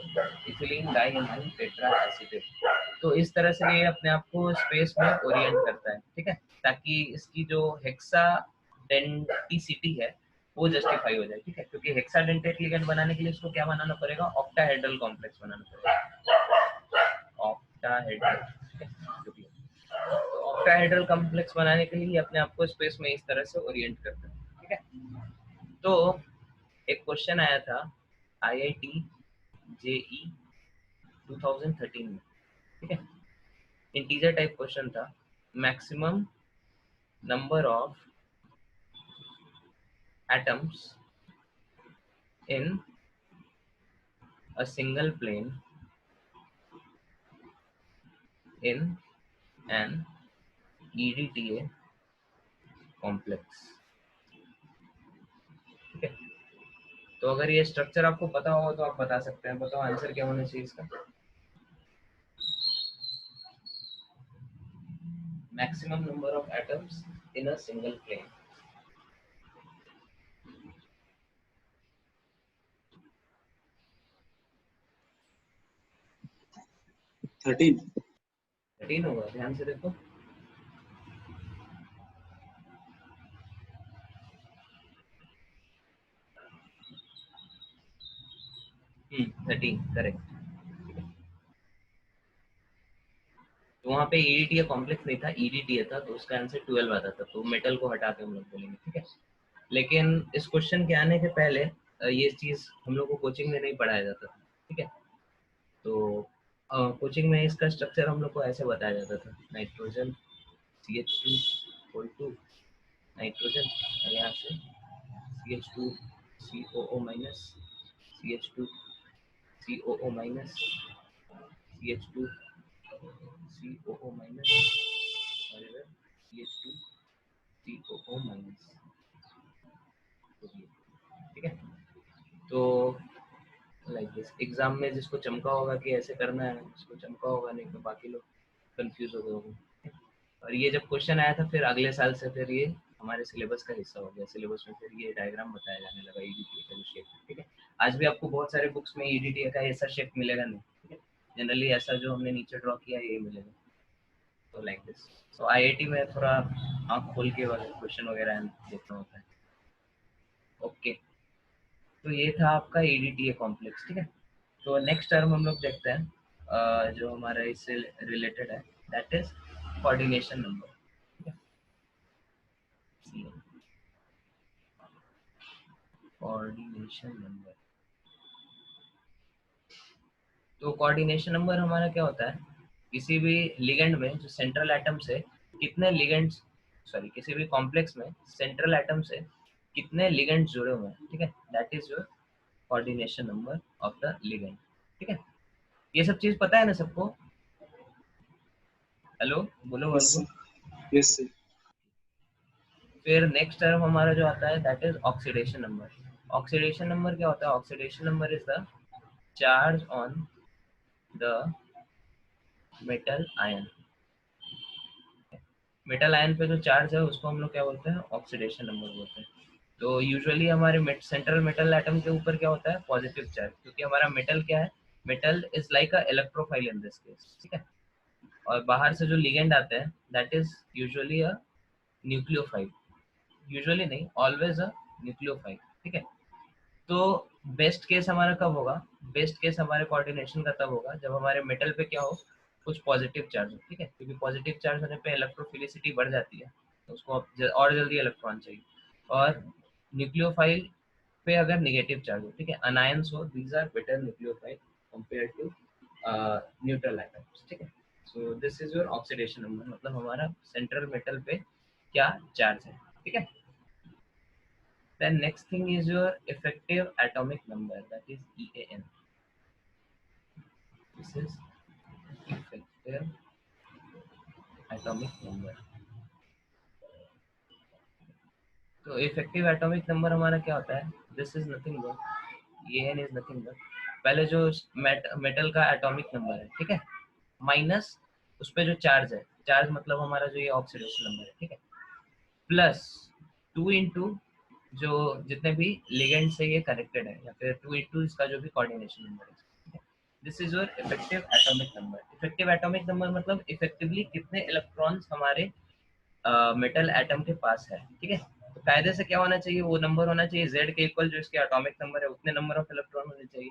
[SPEAKER 1] ethylene diamine tetra acetate. तो इस तरह से ये अपने आप को स्पेस में ओरिएंट करता है, ठीक है, ताकि इसकी जो हेक्साडेंटिसिटी है वो जस्टिफाई हो जाए, ठीक है, क्योंकि हेक्साडेंटेट लिगेंड बनाने के लिए इसको क्या बनाना पड़ेगा? ऑक्टाहेड्रल कॉम्प्लेक्स बनाना पड़ेगा, ऑक्टाहेड्रल, ठीक है। तो ऑक्टाहेड्रल कॉम्प्लेक्स बनाने के लिए अपने आप को स्पेस में इस तरह से ओरिएंट करता है, ठीक है। तो एक क्वेश्चन आया था IIT JE 2013 में, ठीक है, इंटीजर टाइप क्वेश्चन था। Maximum number of atoms in a single plane in an EDTA complex, ठीक है। तो अगर ये स्ट्रक्चर आपको पता हो तो आप बता सकते हैं। बताओ आंसर क्या होना चाहिए इसका? Maximum number of atoms in a single plane.
[SPEAKER 3] Thirteen.
[SPEAKER 1] 13 होगा, ध्यान से देखो। Hmm, 13 correct. तो वहाँ पे EDTA कॉम्प्लेक्स नहीं था, EDTA था, तो उसका आंसर 12 आता था। तो मेटल को हटा के हम लोग बोलेंगे, ठीक है। लेकिन इस क्वेश्चन के आने के पहले ये चीज हम लोग को कोचिंग में नहीं पढ़ाया जाता था, ठीक है। तो कोचिंग में इसका स्ट्रक्चर हम लोग को ऐसे बताया जाता था। नाइट्रोजन CH2 नाइट्रोजन, और यहाँ से CH2COO minus, CH2COO minus, CH2COO minus, और इधर CH2COO माइनस, ठीक है। तो लाइक दिस, एग्जाम में जिसको चमका होगा कि ऐसे करना है उसको चमका होगा, नहीं तो बाकी लोग कंफ्यूज हो गए होंगे। और ये जब क्वेश्चन आया था फिर अगले साल से फिर ये हमारे सिलेबस का हिस्सा हो गया। सिलेबस में फिर ये डायग्राम बताया जाने लगा EDTA का जो शेप, ठीक है। आज भी आपको बहुत सारे बुक्स में EDTA का ऐसा शेप मिलेगा नहीं, ठीक है। जनरली ऐसा जो हमने नीचे ड्रॉ किया ये मिलेगा। तो लाइक दिस। तो IIT में थोड़ा आँख खोल के क्वेश्चन वगैरह देखना होता है। ओके, तो ये था आपका EDTA कॉम्प्लेक्स, ठीक है। तो नेक्स्ट टर्म हम लोग देखते हैं जो हमारा इससे रिलेटेड है, दैट इज कोऑर्डिनेशन नंबर, ठीक है। Coordination number. तो कोऑर्डिनेशन नंबर हमारा क्या होता है, किसी भी लिगेंड में जो सेंट्रल एटम से कितने लिगेंड्स, सॉरी किसी भी कॉम्प्लेक्स में सेंट्रल एटम से कितने लिगेंड्स जुड़े हुए हैं, ठीक है, that is your coordination number of the ligand. ठीक है, ये सब चीज पता है ना सबको? हेलो, बोलो
[SPEAKER 3] यस
[SPEAKER 1] बोलो।
[SPEAKER 3] Sir, yes sir.
[SPEAKER 1] फिर नेक्स्ट टर्म हमारा जो आता है that is oxidation number. Oxidation number क्या होता है? Oxidation number is the charge on the metal ion. Metal ion पे जो चार्ज है उसको हम लोग क्या बोलते हैं? ऑक्सीडेशन नंबर बोलते हैं। तो यूजुअली हमारे सेंट्रल मेटल एटम के ऊपर क्या होता है? पॉजिटिव चार्ज, क्योंकि हमारा मेटल क्या है? Metal is like a electrophile in this case, ठीक है। और बाहर से जो लिगेंड आते हैं that is usually a nucleophile, usually नहीं, ऑलवेज अ न्यूक्लियोफाइल, ठीक है। तो बेस्ट केस हमारा कब होगा? बेस्ट केस हमारे कोऑर्डिनेशन का तब होगा जब हमारे मेटल पे क्या हो? कुछ पॉजिटिव चार्ज हो, ठीक है, क्योंकि पॉजिटिव चार्ज होने पे इलेक्ट्रोफिलिसिटी बढ़ जाती है, तो उसको और जल्दी इलेक्ट्रॉन चाहिए। और न्यूक्लियोफाइल पे अगर नेगेटिव चार्ज हो, ठीक है, अनायंस हो, these are better nucleophile compare to neutral atoms, ठीक है। So this is your oxidation number, मतलब हमारा सेंट्रल मेटल पे क्या चार्ज है, ठीक है। Then next thing is your effective atomic number, that is EAN. This is effective atomic number. तो इफेक्टिव एटॉमिक नंबर हमारा क्या होता है? This is nothing but EAN is nothing but पहले जो मेटल का एटॉमिक नंबर है, ठीक है, माइनस उस पे जो चार्ज है, चार्ज मतलब हमारा जो ये ऑक्सीडेशन नंबर है, ठीक है, प्लस 2 इंटू जो जितने भी लिगेंड से ये कनेक्टेड है, या फिर 2 इंटू इसका जो भी कोऑर्डिनेशन नंबर है, ठीक है। This is your effective atomic number. Effective atomic number मतलब इफेक्टिवली कितने इलेक्ट्रॉन्स हमारे मेटल एटम के पास है, ठीक है। तो कायदे से क्या होना चाहिए? वो नंबर होना चाहिए Z के इक्वल, जो इसके एटॉमिक नंबर है उतने नंबर ऑफ इलेक्ट्रॉन होने चाहिए।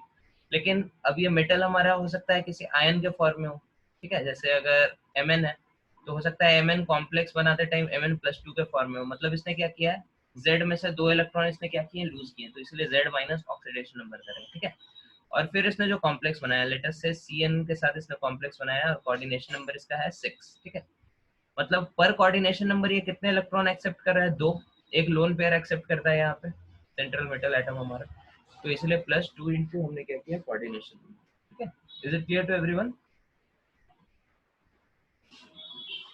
[SPEAKER 1] लेकिन अब ये मेटल हमारा हो सकता है किसी आयन के फॉर्म में हो, ठीक है, जैसे अगर Mn है तो हो सकता है Mn कॉम्प्लेक्स बनाते टाइम Mn+2 के फॉर्म में हो, मतलब इसने क्या किया है? Z में से 2 इलेक्ट्रॉन इसने क्या किए? लूज किए, तो इसलिए Z माइनस ऑक्सीडेशन नंबर करेंगे, ठीक है। और फिर इसने जो कॉम्प्लेक्स बनाया, लेटेस्ट से Cn के साथ इसने कॉम्प्लेक्स बनाया और कोऑर्डिनेशन नंबर इसका है 6, ठीक है। मतलब पर कोऑर्डिनेशन नंबर ये कितने इलेक्ट्रॉन एक्सेप्ट कर रहा है? 2। एक लोन पेयर एक्सेप्ट करता है यहाँ पे सेंट्रल मेटल एटम हमारा, तो इसलिए +2 इंटू हमने क्या किया? कोऑर्डिनेशन, ठीक है। Is it clear to everyone?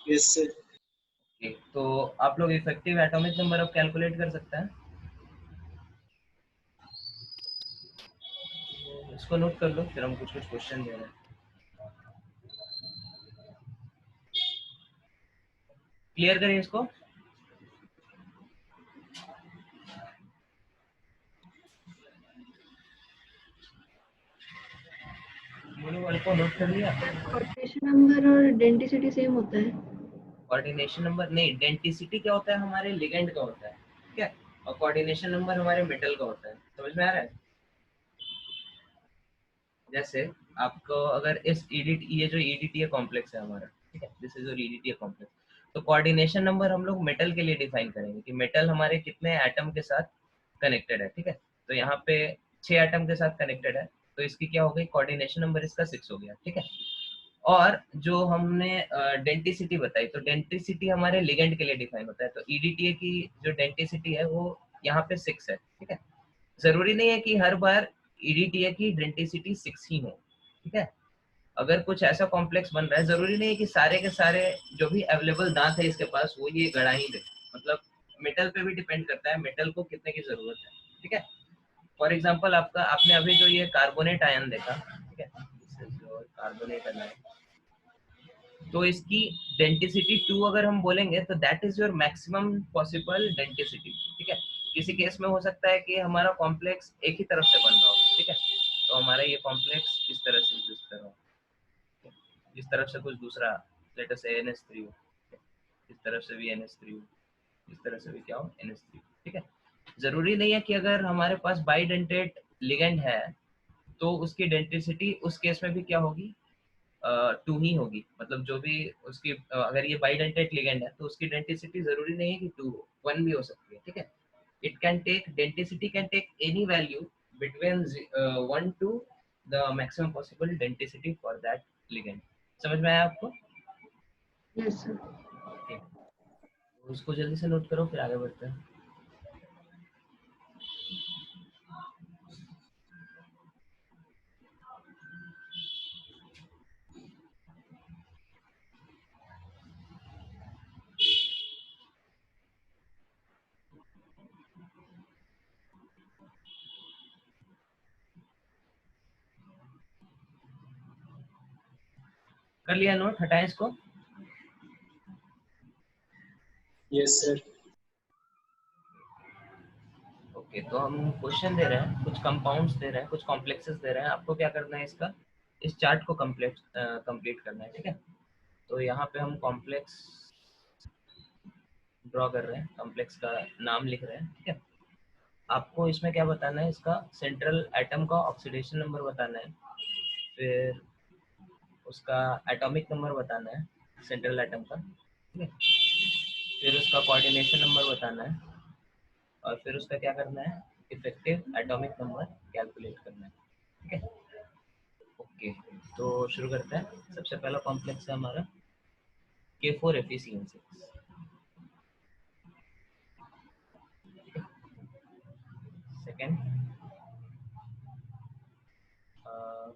[SPEAKER 3] Yes sir.
[SPEAKER 1] तो आप लोग इफेक्टिव एटॉमिक नंबर अब कैलकुलेट कर सकते हैं, इसको नोट कर लो, फिर हम कुछ कुछ क्वेश्चन दे रहे हैं। क्लियर करें इसको। बोलो, वाले को नोट कर लिया?
[SPEAKER 2] कोऑर्डिनेशन नंबर और डेंसिटी सेम होता है।
[SPEAKER 1] कोऑर्डिनेशन नंबर नहीं, डेंसिटी क्या होता है? हमारे लिगेंड का होता है, ठीक है, और कोऑर्डिनेशन नंबर हमारे मेटल का होता है। समझ में आ रहा है? जैसे आपको अगर इस ईडीटी, ये जो ईडीटीए कॉम्प्लेक्स है हमारा, ठीक है, this is your EDTA complex, तो कोऑर्डिनेशन नंबर हम लोग मेटल के लिए डिफाइन करेंगे कि मेटल हमारे कितने एटम के साथ कनेक्टेड है, ठीक है। तो यहाँ पे 6 एटम के साथ कनेक्टेड है, तो इसकी क्या हो गई? कोऑर्डिनेशन नंबर इसका 6 हो गया, ठीक है। और जो हमने डेंटिसिटी बताई, तो डेंटिसिटी हमारे लिगेंड के लिए डिफाइन होता है, तो ईडीटीए की जो डेंटिसिटी है वो यहाँ पे 6 है, ठीक है। जरूरी नहीं है कि हर बार ईडीटीए की डेंसिटी 6 ही हो, ठीक है। अगर कुछ ऐसा कॉम्प्लेक्स बन रहा है, जरूरी नहीं है कि सारे के सारे जो भी अवेलेबल दांत है इसके पास वो ये गड़ा ही दे, मतलब मेटल पे भी डिपेंड करता है मेटल को कितने की जरूरत है, ठीक है। फॉर एग्जांपल आपका, आपने अभी जो ये कार्बोनेट आयन देखा, ठीक है, कार्बोनेट आयन, तो इसकी डेंसिटी 2 अगर हम बोलेंगे तो that is your maximum possible density, ठीक है। किसी केस में हो सकता है कि हमारा कॉम्प्लेक्स एक ही तरफ से बन रहा हो, ठीक है, तो हमारा ये कॉम्प्लेक्स इस तरह से एग्जिस्ट कर रहा हो, इस तरफ से कुछ दूसरा, लेट अस से NH3 हो, इस तरफ से भी NH3 हो, इस तरह से भी क्या हो? NH3, ठीक है। जरूरी नहीं है कि अगर हमारे पास बाइडेंटेट लिगेंड है तो उसकी डेंसिटी उस केस में भी क्या होगी? 2 ही होगी, मतलब जो भी उसकी अगर ये बाइडेंटेट लिगेंड है तो उसकी डेंसिटी जरूरी नहीं है कि 2 हो, 1 भी हो सकती है, ठीक है। It can take denticity can take any value between 1 to the maximum possible denticity for that ligand. समझ में आया आपको?
[SPEAKER 2] Yes sir.
[SPEAKER 1] Okay. तो उसको जल्दी से नोट करो, फिर आगे बढ़ते हैं. कर लिया नोट? हटाएं इसको.
[SPEAKER 3] Yes sir.
[SPEAKER 1] ओके, तो हम क्वेश्चन दे रहे हैं, कुछ कंपाउंड्स दे रहे हैं, कुछ कॉम्प्लेक्सेस दे रहे हैं. आपको क्या करना है, इसका इस चार्ट को कंप्लीट करना है. ठीक है, तो यहाँ पे हम कॉम्प्लेक्स ड्रॉ कर रहे हैं, कॉम्प्लेक्स का नाम लिख रहे हैं. ठीक है, आपको इसमें क्या बताना है, इसका सेंट्रल एटम का ऑक्सीडेशन नंबर बताना है, फिर उसका एटॉमिक नंबर बताना है सेंट्रल एटम का. ठीक है, फिर उसका कोऑर्डिनेशन नंबर बताना है, और फिर उसका क्या करना है, इफेक्टिव एटॉमिक नंबर कैलकुलेट करना है. ठीक है, ओके, तो शुरू करते हैं. सबसे पहला कॉम्प्लेक्स है हमारा K4FeCN6. Second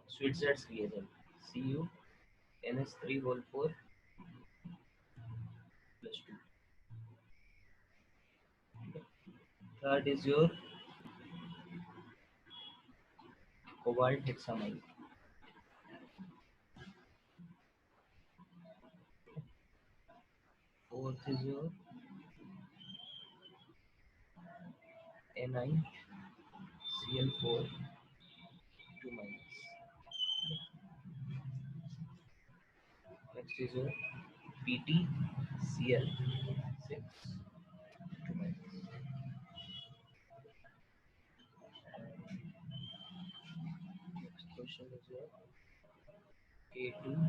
[SPEAKER 1] Switzer reagent CuNH3 +2. Third is your cobalt hexamide. Fourth is your NiCl4 2 minus. Next is your PtCl6 2 minus. Next question is your K2I4.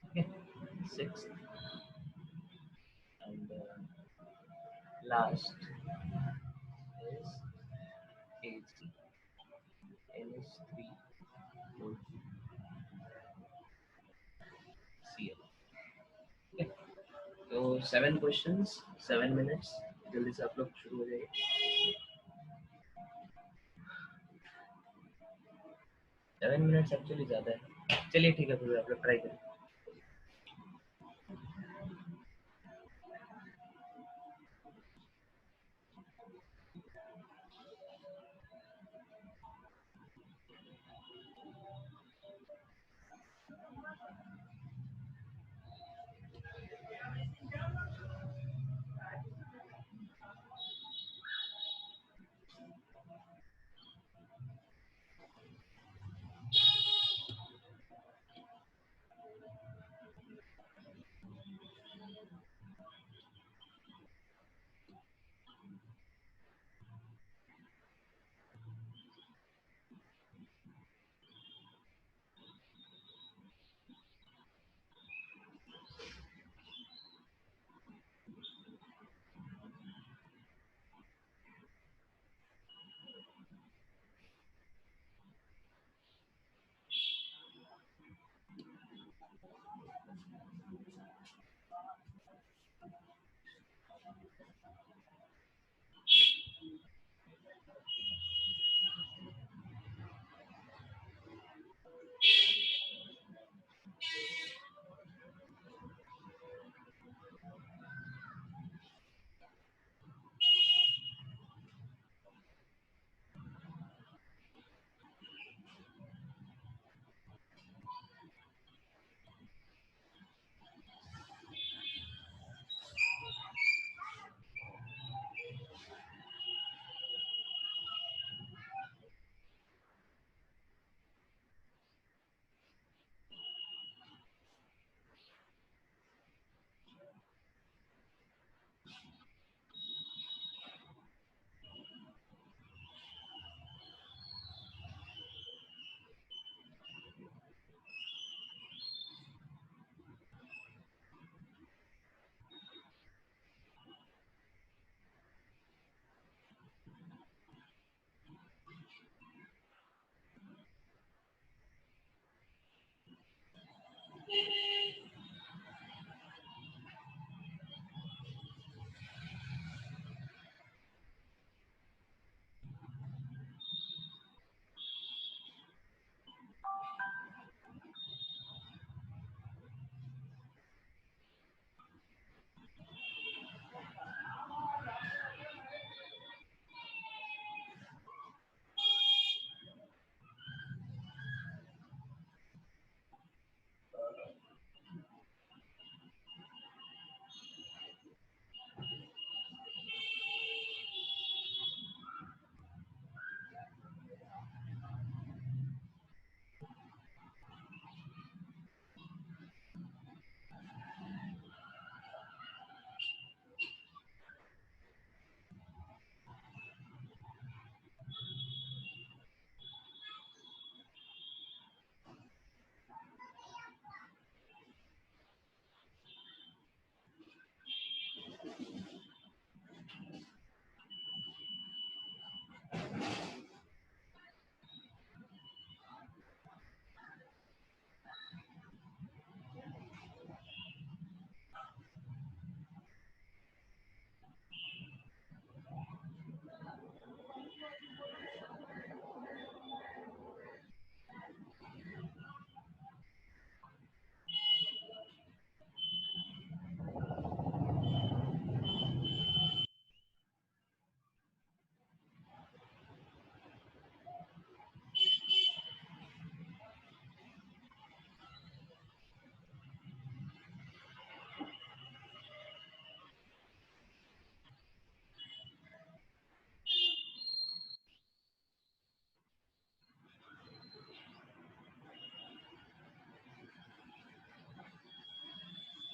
[SPEAKER 1] Okay, sixth and last is AgNH3Cl. Okay, तो 7 questions 7 minutes, जल्दी से आप लोग शुरू हो जाइए. 7 minutes actually ज़्यादा है. चलिए ठीक है, फिर आप लोग ट्राई करें.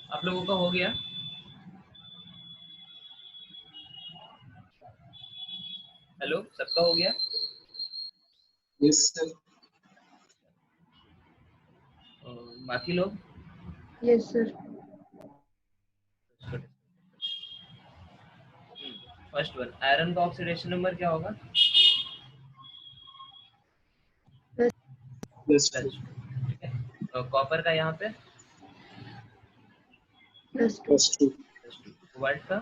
[SPEAKER 1] आप लोगों का हो गया? हेलो, सबका हो गया?
[SPEAKER 3] Yes sir.
[SPEAKER 1] बाकी लोग?
[SPEAKER 2] Yes, sir.
[SPEAKER 1] First one, iron का ऑक्सीडेशन नंबर क्या होगा?
[SPEAKER 3] Plus
[SPEAKER 1] plus
[SPEAKER 3] 2।
[SPEAKER 1] टू, ठीक है। और कॉपर का यहाँ पे
[SPEAKER 2] Plus 2.
[SPEAKER 3] Plus 2।
[SPEAKER 1] Plus two, cobalt का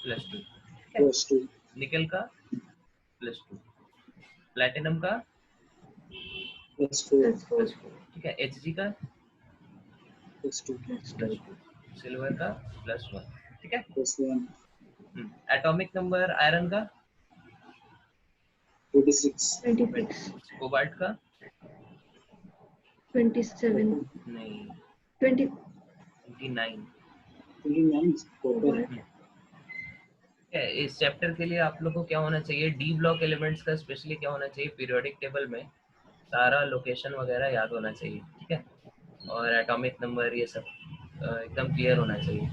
[SPEAKER 1] प्लस टू, ठीक है।
[SPEAKER 3] प्लस 2।
[SPEAKER 1] निकल का प्लस टू, प्लेटिनम का
[SPEAKER 3] प्लस 4।
[SPEAKER 2] Plus 4.
[SPEAKER 1] प्लस फोर, ठीक है। एच का
[SPEAKER 3] plus 2।
[SPEAKER 2] Plus
[SPEAKER 1] plus
[SPEAKER 2] 2.
[SPEAKER 1] Two, silver का प्लस वन, ठीक है।
[SPEAKER 3] प्लस 1।
[SPEAKER 1] एटॉमिक नंबर आयरन का
[SPEAKER 3] 46।
[SPEAKER 2] 26.
[SPEAKER 1] 26, कोबाल्ट का
[SPEAKER 2] 27.
[SPEAKER 1] नहीं
[SPEAKER 2] 20.
[SPEAKER 1] 29,
[SPEAKER 3] 29 कॉपर।
[SPEAKER 2] Cobalt.
[SPEAKER 1] ठीक है। इस चैप्टर के लिए आप लोग को क्या होना चाहिए, डी ब्लॉक एलिमेंट्स का स्पेशली क्या होना चाहिए, पीरियोडिक टेबल में सारा लोकेशन वगैरह याद होना चाहिए, ठीक है। और एटॉमिक नंबर ये सब एकदम क्लियर होना चाहिए।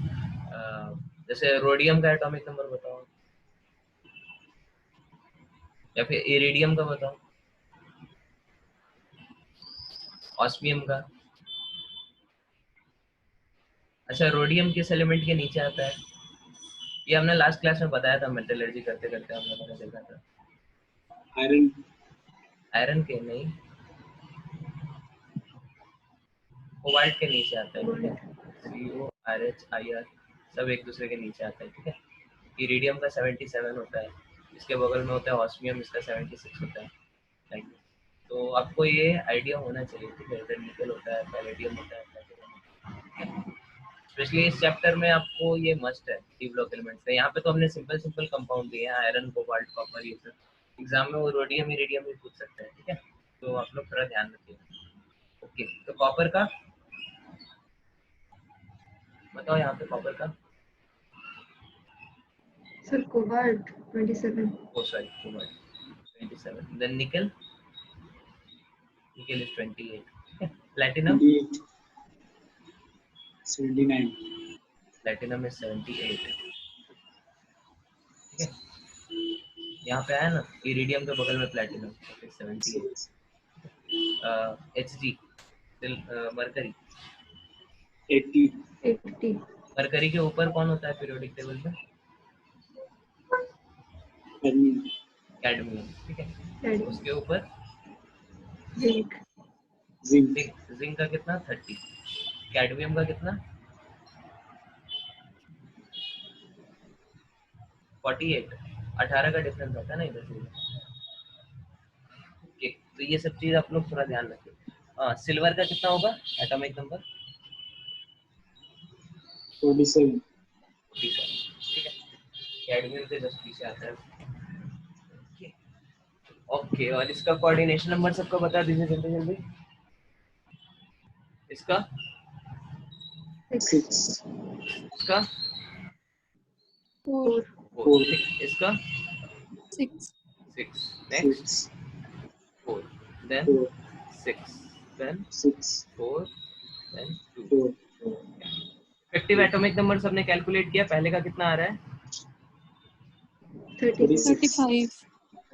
[SPEAKER 1] जैसे रोडियम का एटॉमिक नंबर बताओ, या फिर इरिडियम का बताओ, ऑस्मियम का। अच्छा, रोडियम किस एलिमेंट के नीचे आता है? ये हमने लास्ट क्लास में बताया था, मेटलर्जी करते करते हम लोगों ने देखा था।
[SPEAKER 3] आयरन।
[SPEAKER 1] आयरन के नहीं, कोबाल्ट के नीचे आता है, ठीक है। CORHIR सब एक दूसरे के नीचे आता है, ठीक है। इरिडियम का 77 होता है, इसके बगल में होता है ऑस्मियम, इसका 76 होता है, लाइक। तो आपको ये आइडिया होना चाहिए, ठीक है। इधर निकल होता है, पैलेडियम होता है, प्लैटिनम होता है। स्पेशली इस चैप्टर में आपको ये मस्ट है, डी ब्लॉक एलिमेंट्स है। यहाँ पे तो हमने सिंपल सिंपल कंपाउंड दिए हैं, आयरन, कोबाल्ट, कॉपर, ये सब। एग्जाम में वो रोडियम इरिडियम भी पूछ सकते हैं, ठीक है। तो आप लोग थोड़ा ध्यान रखिए। ओके, तो कॉपर का बताओ, यहाँ पे कॉपर का।
[SPEAKER 2] Sir, Cobalt. 27.
[SPEAKER 1] ओ सॉरी, कोबाल्ट 27, देन निकल, निकल इज 28, ठीक है। प्लैटिनम,
[SPEAKER 3] 28। 79।
[SPEAKER 1] प्लैटिनम इज 78, ठीक है। यहाँ पे आया ना, इरिडियम के बगल में प्लैटिनम, 78। Hg, mercury,
[SPEAKER 3] 80।
[SPEAKER 2] 80.
[SPEAKER 1] मरकरी के ऊपर कौन होता है पीरियोडिक टेबल में?
[SPEAKER 3] कैडमियम।
[SPEAKER 1] कैडमियम, ठीक है।
[SPEAKER 2] Cadmium.
[SPEAKER 1] उसके ऊपर
[SPEAKER 2] Zinc.
[SPEAKER 3] जिंक।
[SPEAKER 1] जिंक, जिंक का कितना? 30, कैडमियम का कितना? 48, 18 का डिफरेंस आता है ना इधर से। ओके, तो ये सब चीज आप लोग थोड़ा ध्यान रखिए। सिल्वर का कितना होगा एटॉमिक नंबर?
[SPEAKER 3] 47।
[SPEAKER 1] 47, ठीक है। कैडमियम से 10 पीछे आता है। ओके, और इसका कोऑर्डिनेशन नंबर सबको बता दीजिए जल्दी जल्दी। इसका
[SPEAKER 2] 6.
[SPEAKER 3] 6।
[SPEAKER 1] इसका
[SPEAKER 2] 4.
[SPEAKER 1] 4,
[SPEAKER 3] 4।
[SPEAKER 1] ठीक। इसका
[SPEAKER 4] 6.
[SPEAKER 1] 6, next
[SPEAKER 3] 6।
[SPEAKER 1] 4, then
[SPEAKER 3] 4।
[SPEAKER 1] 6, then
[SPEAKER 3] 6।
[SPEAKER 1] 4, then 2।
[SPEAKER 3] 4।
[SPEAKER 1] Effective atomic number सबने कैलकुलेट किया, पहले का कितना आ रहा है?
[SPEAKER 2] 36.
[SPEAKER 4] 35.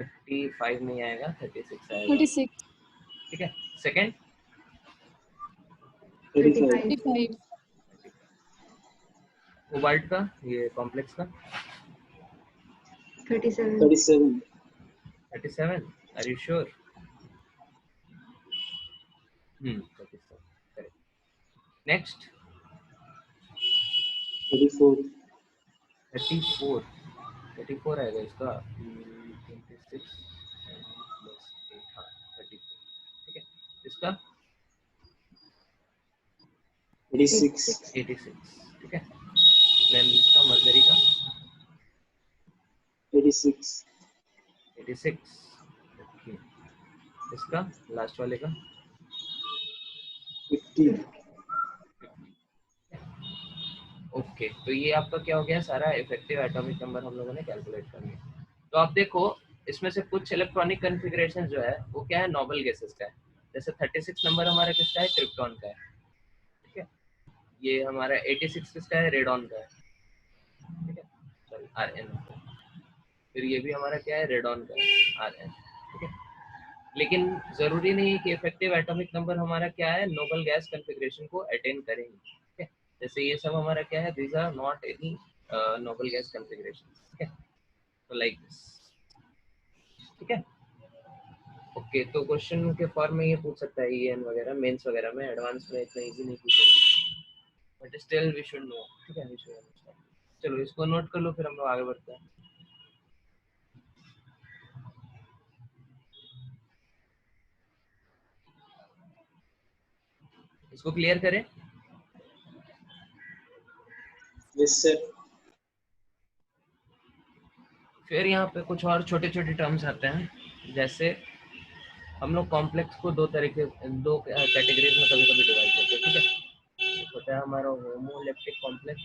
[SPEAKER 1] 35 नहीं आएगा, 36 आएगा,
[SPEAKER 4] 36.
[SPEAKER 1] ठीक है। सेकंड
[SPEAKER 3] 35।
[SPEAKER 4] 35.
[SPEAKER 1] कोबाल्ट का, ये कॉम्प्लेक्स का
[SPEAKER 2] 37.
[SPEAKER 3] 37।
[SPEAKER 1] 37, are you sure? 37, correct. Next
[SPEAKER 3] 34।
[SPEAKER 1] 34, 34 आएगा इसका। 26 प्लस 8, हाँ 34, ठीक है। इसका
[SPEAKER 3] 86।
[SPEAKER 1] 86, ठीक है। देन इसका मर्करी का
[SPEAKER 3] 86।
[SPEAKER 1] 86, ओके। इसका लास्ट वाले का
[SPEAKER 3] 50।
[SPEAKER 1] ओके। तो ये आपका क्या हो गया, सारा इफेक्टिव एटॉमिक नंबर हम लोगों ने कैलकुलेट कर लिया। तो आप देखो, इसमें से कुछ इलेक्ट्रॉनिक कॉन्फ़िगरेशन जो है वो क्या है, नोबल गैसेस का है। जैसे 36 नंबर हमारा किसका है, क्रिप्टॉन का है, ठीक है। ये हमारा 86 किसका है, रेडॉन का है, ठीक है, सॉरी Rn। फिर ये भी हमारा क्या है, रेडॉन का है, Rn, ठीक है। लेकिन जरूरी नहीं है कि इफेक्टिव एटॉमिक नंबर हमारा क्या है, नोबल गैस कॉन्फ़िगरेशन को अटेन करेंगे, ठीक है। जैसे ये सब हमारा क्या है, these are not any noble gas configuration, ठीक है, तो लाइक दिस, ठीक है। ओके, तो क्वेश्चन के फॉर्म में ये पूछ सकता है EN वगैरह, मेंस वगैरह में, एडवांस में इतना इजी नहीं पूछेगा, but still we should know, ठीक है, वी शुड अंडरस्टैंड। चलो इसको नोट कर लो, फिर हम लोग आगे बढ़ते हैं। इसको क्लियर करें।
[SPEAKER 3] Yes sir.
[SPEAKER 1] फिर यहाँ पे कुछ और छोटे छोटे टर्म्स आते हैं, जैसे हम लोग कॉम्प्लेक्स को दो कैटेगरीज में कभी कभी डिवाइड करते हैं, ठीक है। एक होता है हमारा होमोलेप्टिक कॉम्प्लेक्स,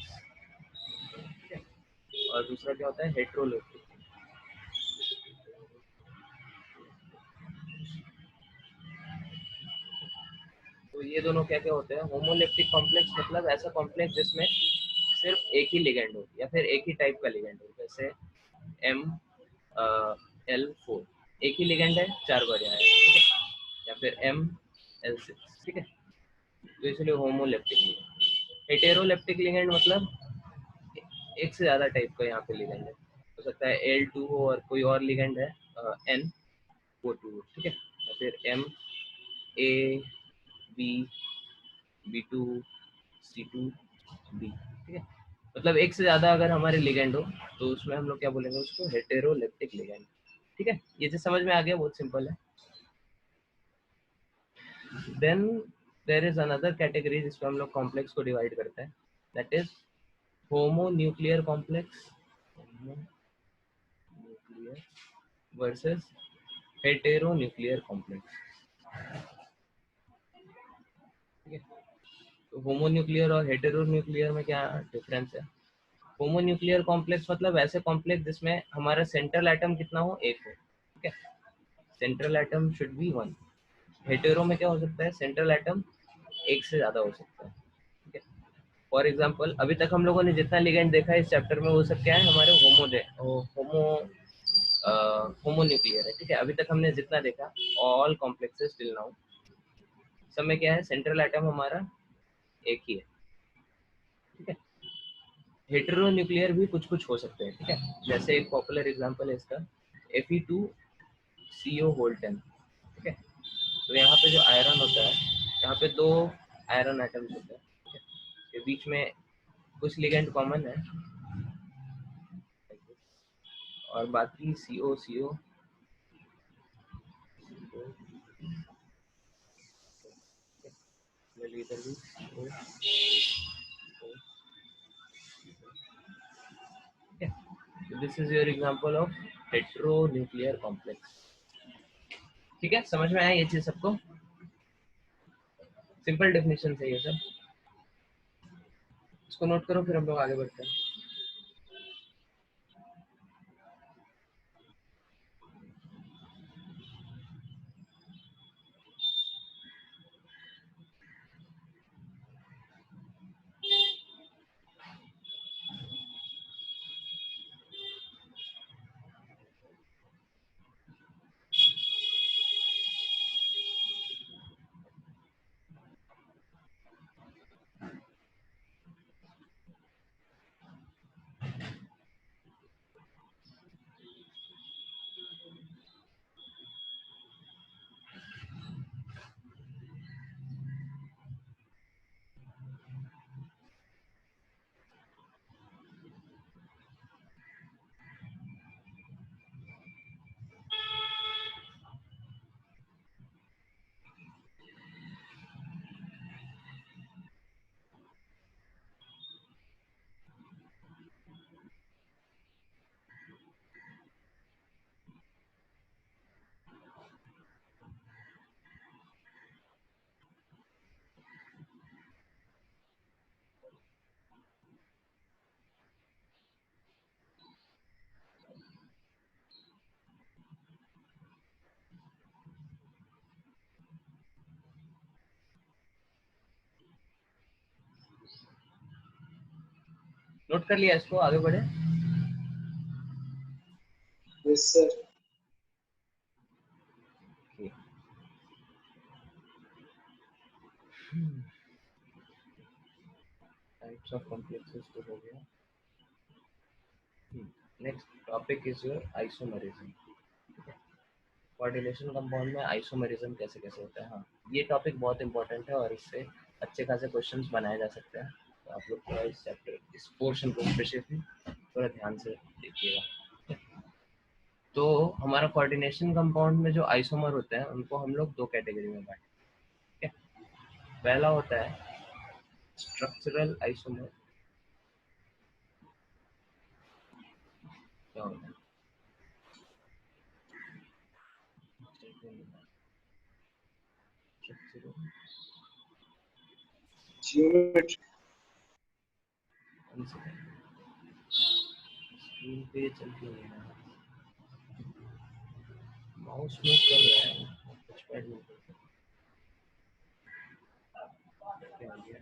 [SPEAKER 1] ठीक है, और दूसरा क्या होता है, हेट्रोलेप्टिक। तो ये दोनों क्या क्या होते हैं, होमोलेप्टिक कॉम्प्लेक्स मतलब ऐसा कॉम्प्लेक्स जिसमें सिर्फ एक ही लिगेंड हो या फिर एक ही टाइप का लिगेंड हो, जैसे ML4 एक ही लिगेंड है, 4 बार आया, ठीक है, या फिर ML6, ठीक है, तो इसलिए होमोलेप्टिक लिगेंड। हेटेरोलेप्टिक लिगेंड मतलब एक से ज्यादा टाइप का यहाँ पे लिगेंड है, हो सकता है L2 हो और कोई और लिगेंड है N, O2, ठीक है, या फिर MAB, B2, C2, D, ठीक है। मतलब एक से ज्यादा अगर हमारे लिगेंड हो तो उसमें हम लोग क्या बोलेंगे, उसको हेटेरोलेप्टिक लिगेंड, ठीक है। ये जो समझ में आ गया, बहुत सिंपल है। Then there is another category जिसमें हम लोग कॉम्प्लेक्स को डिवाइड करते हैं, that is homonuclear complex, nuclear versus heteronuclear complex, ठीक है। तो होमोन्यूक्लियर और हेटेरोन्यूक्लियर में क्या डिफरेंस है। होमोन्यूक्लियर कॉम्प्लेक्स मतलब ऐसे कॉम्प्लेक्स जिसमें हमारा सेंट्रल एटम कितना हो, एक हो, ठीक है, central atom should be 1। Hetero में क्या हो सकता है, सेंट्रल एटम एक से ज्यादा हो सकता है, ठीक है। फॉर एग्जांपल अभी तक हम लोगों ने जितना लिगेंड देखा है इस चैप्टर में, वो सब क्या है, हमारे होमोन्यूक्लियर है, ठीक है। अभी तक हमने जितना देखा, ऑल कॉम्प्लेक्सेस टिल नाउ, सब में क्या है, सेंट्रल एटम हमारा एक ही है, ठीक है। हेटेरोन्यूक्लियर भी कुछ कुछ हो सकते हैं, ठीक है। जैसे एक पॉपुलर एग्जांपल है इसका Fe2CO10, ठीक है। तो यहाँ पे जो आयरन होता है, यहाँ पे दो आयरन एटम्स होते हैं, ठीक है, के बीच में कुछ लिगेंड कॉमन है और बाकी CO इधर भी CO, ठीक है। So this is your example of heteronuclear complex, ठीक है। समझ में आया ये चीज सबको, सिंपल डेफिनेशन है ये सब, इसको नोट करो, फिर हम लोग आगे बढ़ते हैं। नोट कर लिया इसको, आगे बढ़े।
[SPEAKER 3] Yes sir.
[SPEAKER 1] Types of complexes तो हो गया। Next topic is your isomerism. Coordination compound में आइसोमरिज्म कैसे कैसे होता है। हाँ, ये टॉपिक बहुत इंपॉर्टेंट है और इससे अच्छे खासे क्वेश्चंस बनाए जा सकते हैं। तो आप लोग थोड़ा इस चैप्टर, इस पोर्शन को स्पेसिफिक थोड़ा ध्यान से देखिएगा। तो हमारा कोऑर्डिनेशन कंपाउंड में जो आइसोमर होते हैं उनको हम लोग दो कैटेगरी में बांटते हैं। पहला होता है स्ट्रक्चरल आइसोमर। क्या होता है?
[SPEAKER 3] ज्योमेट्री।
[SPEAKER 1] स्क्रीन पे चलती नहीं है, माउस में कर रहा है, टच पैड में क्या हो गया?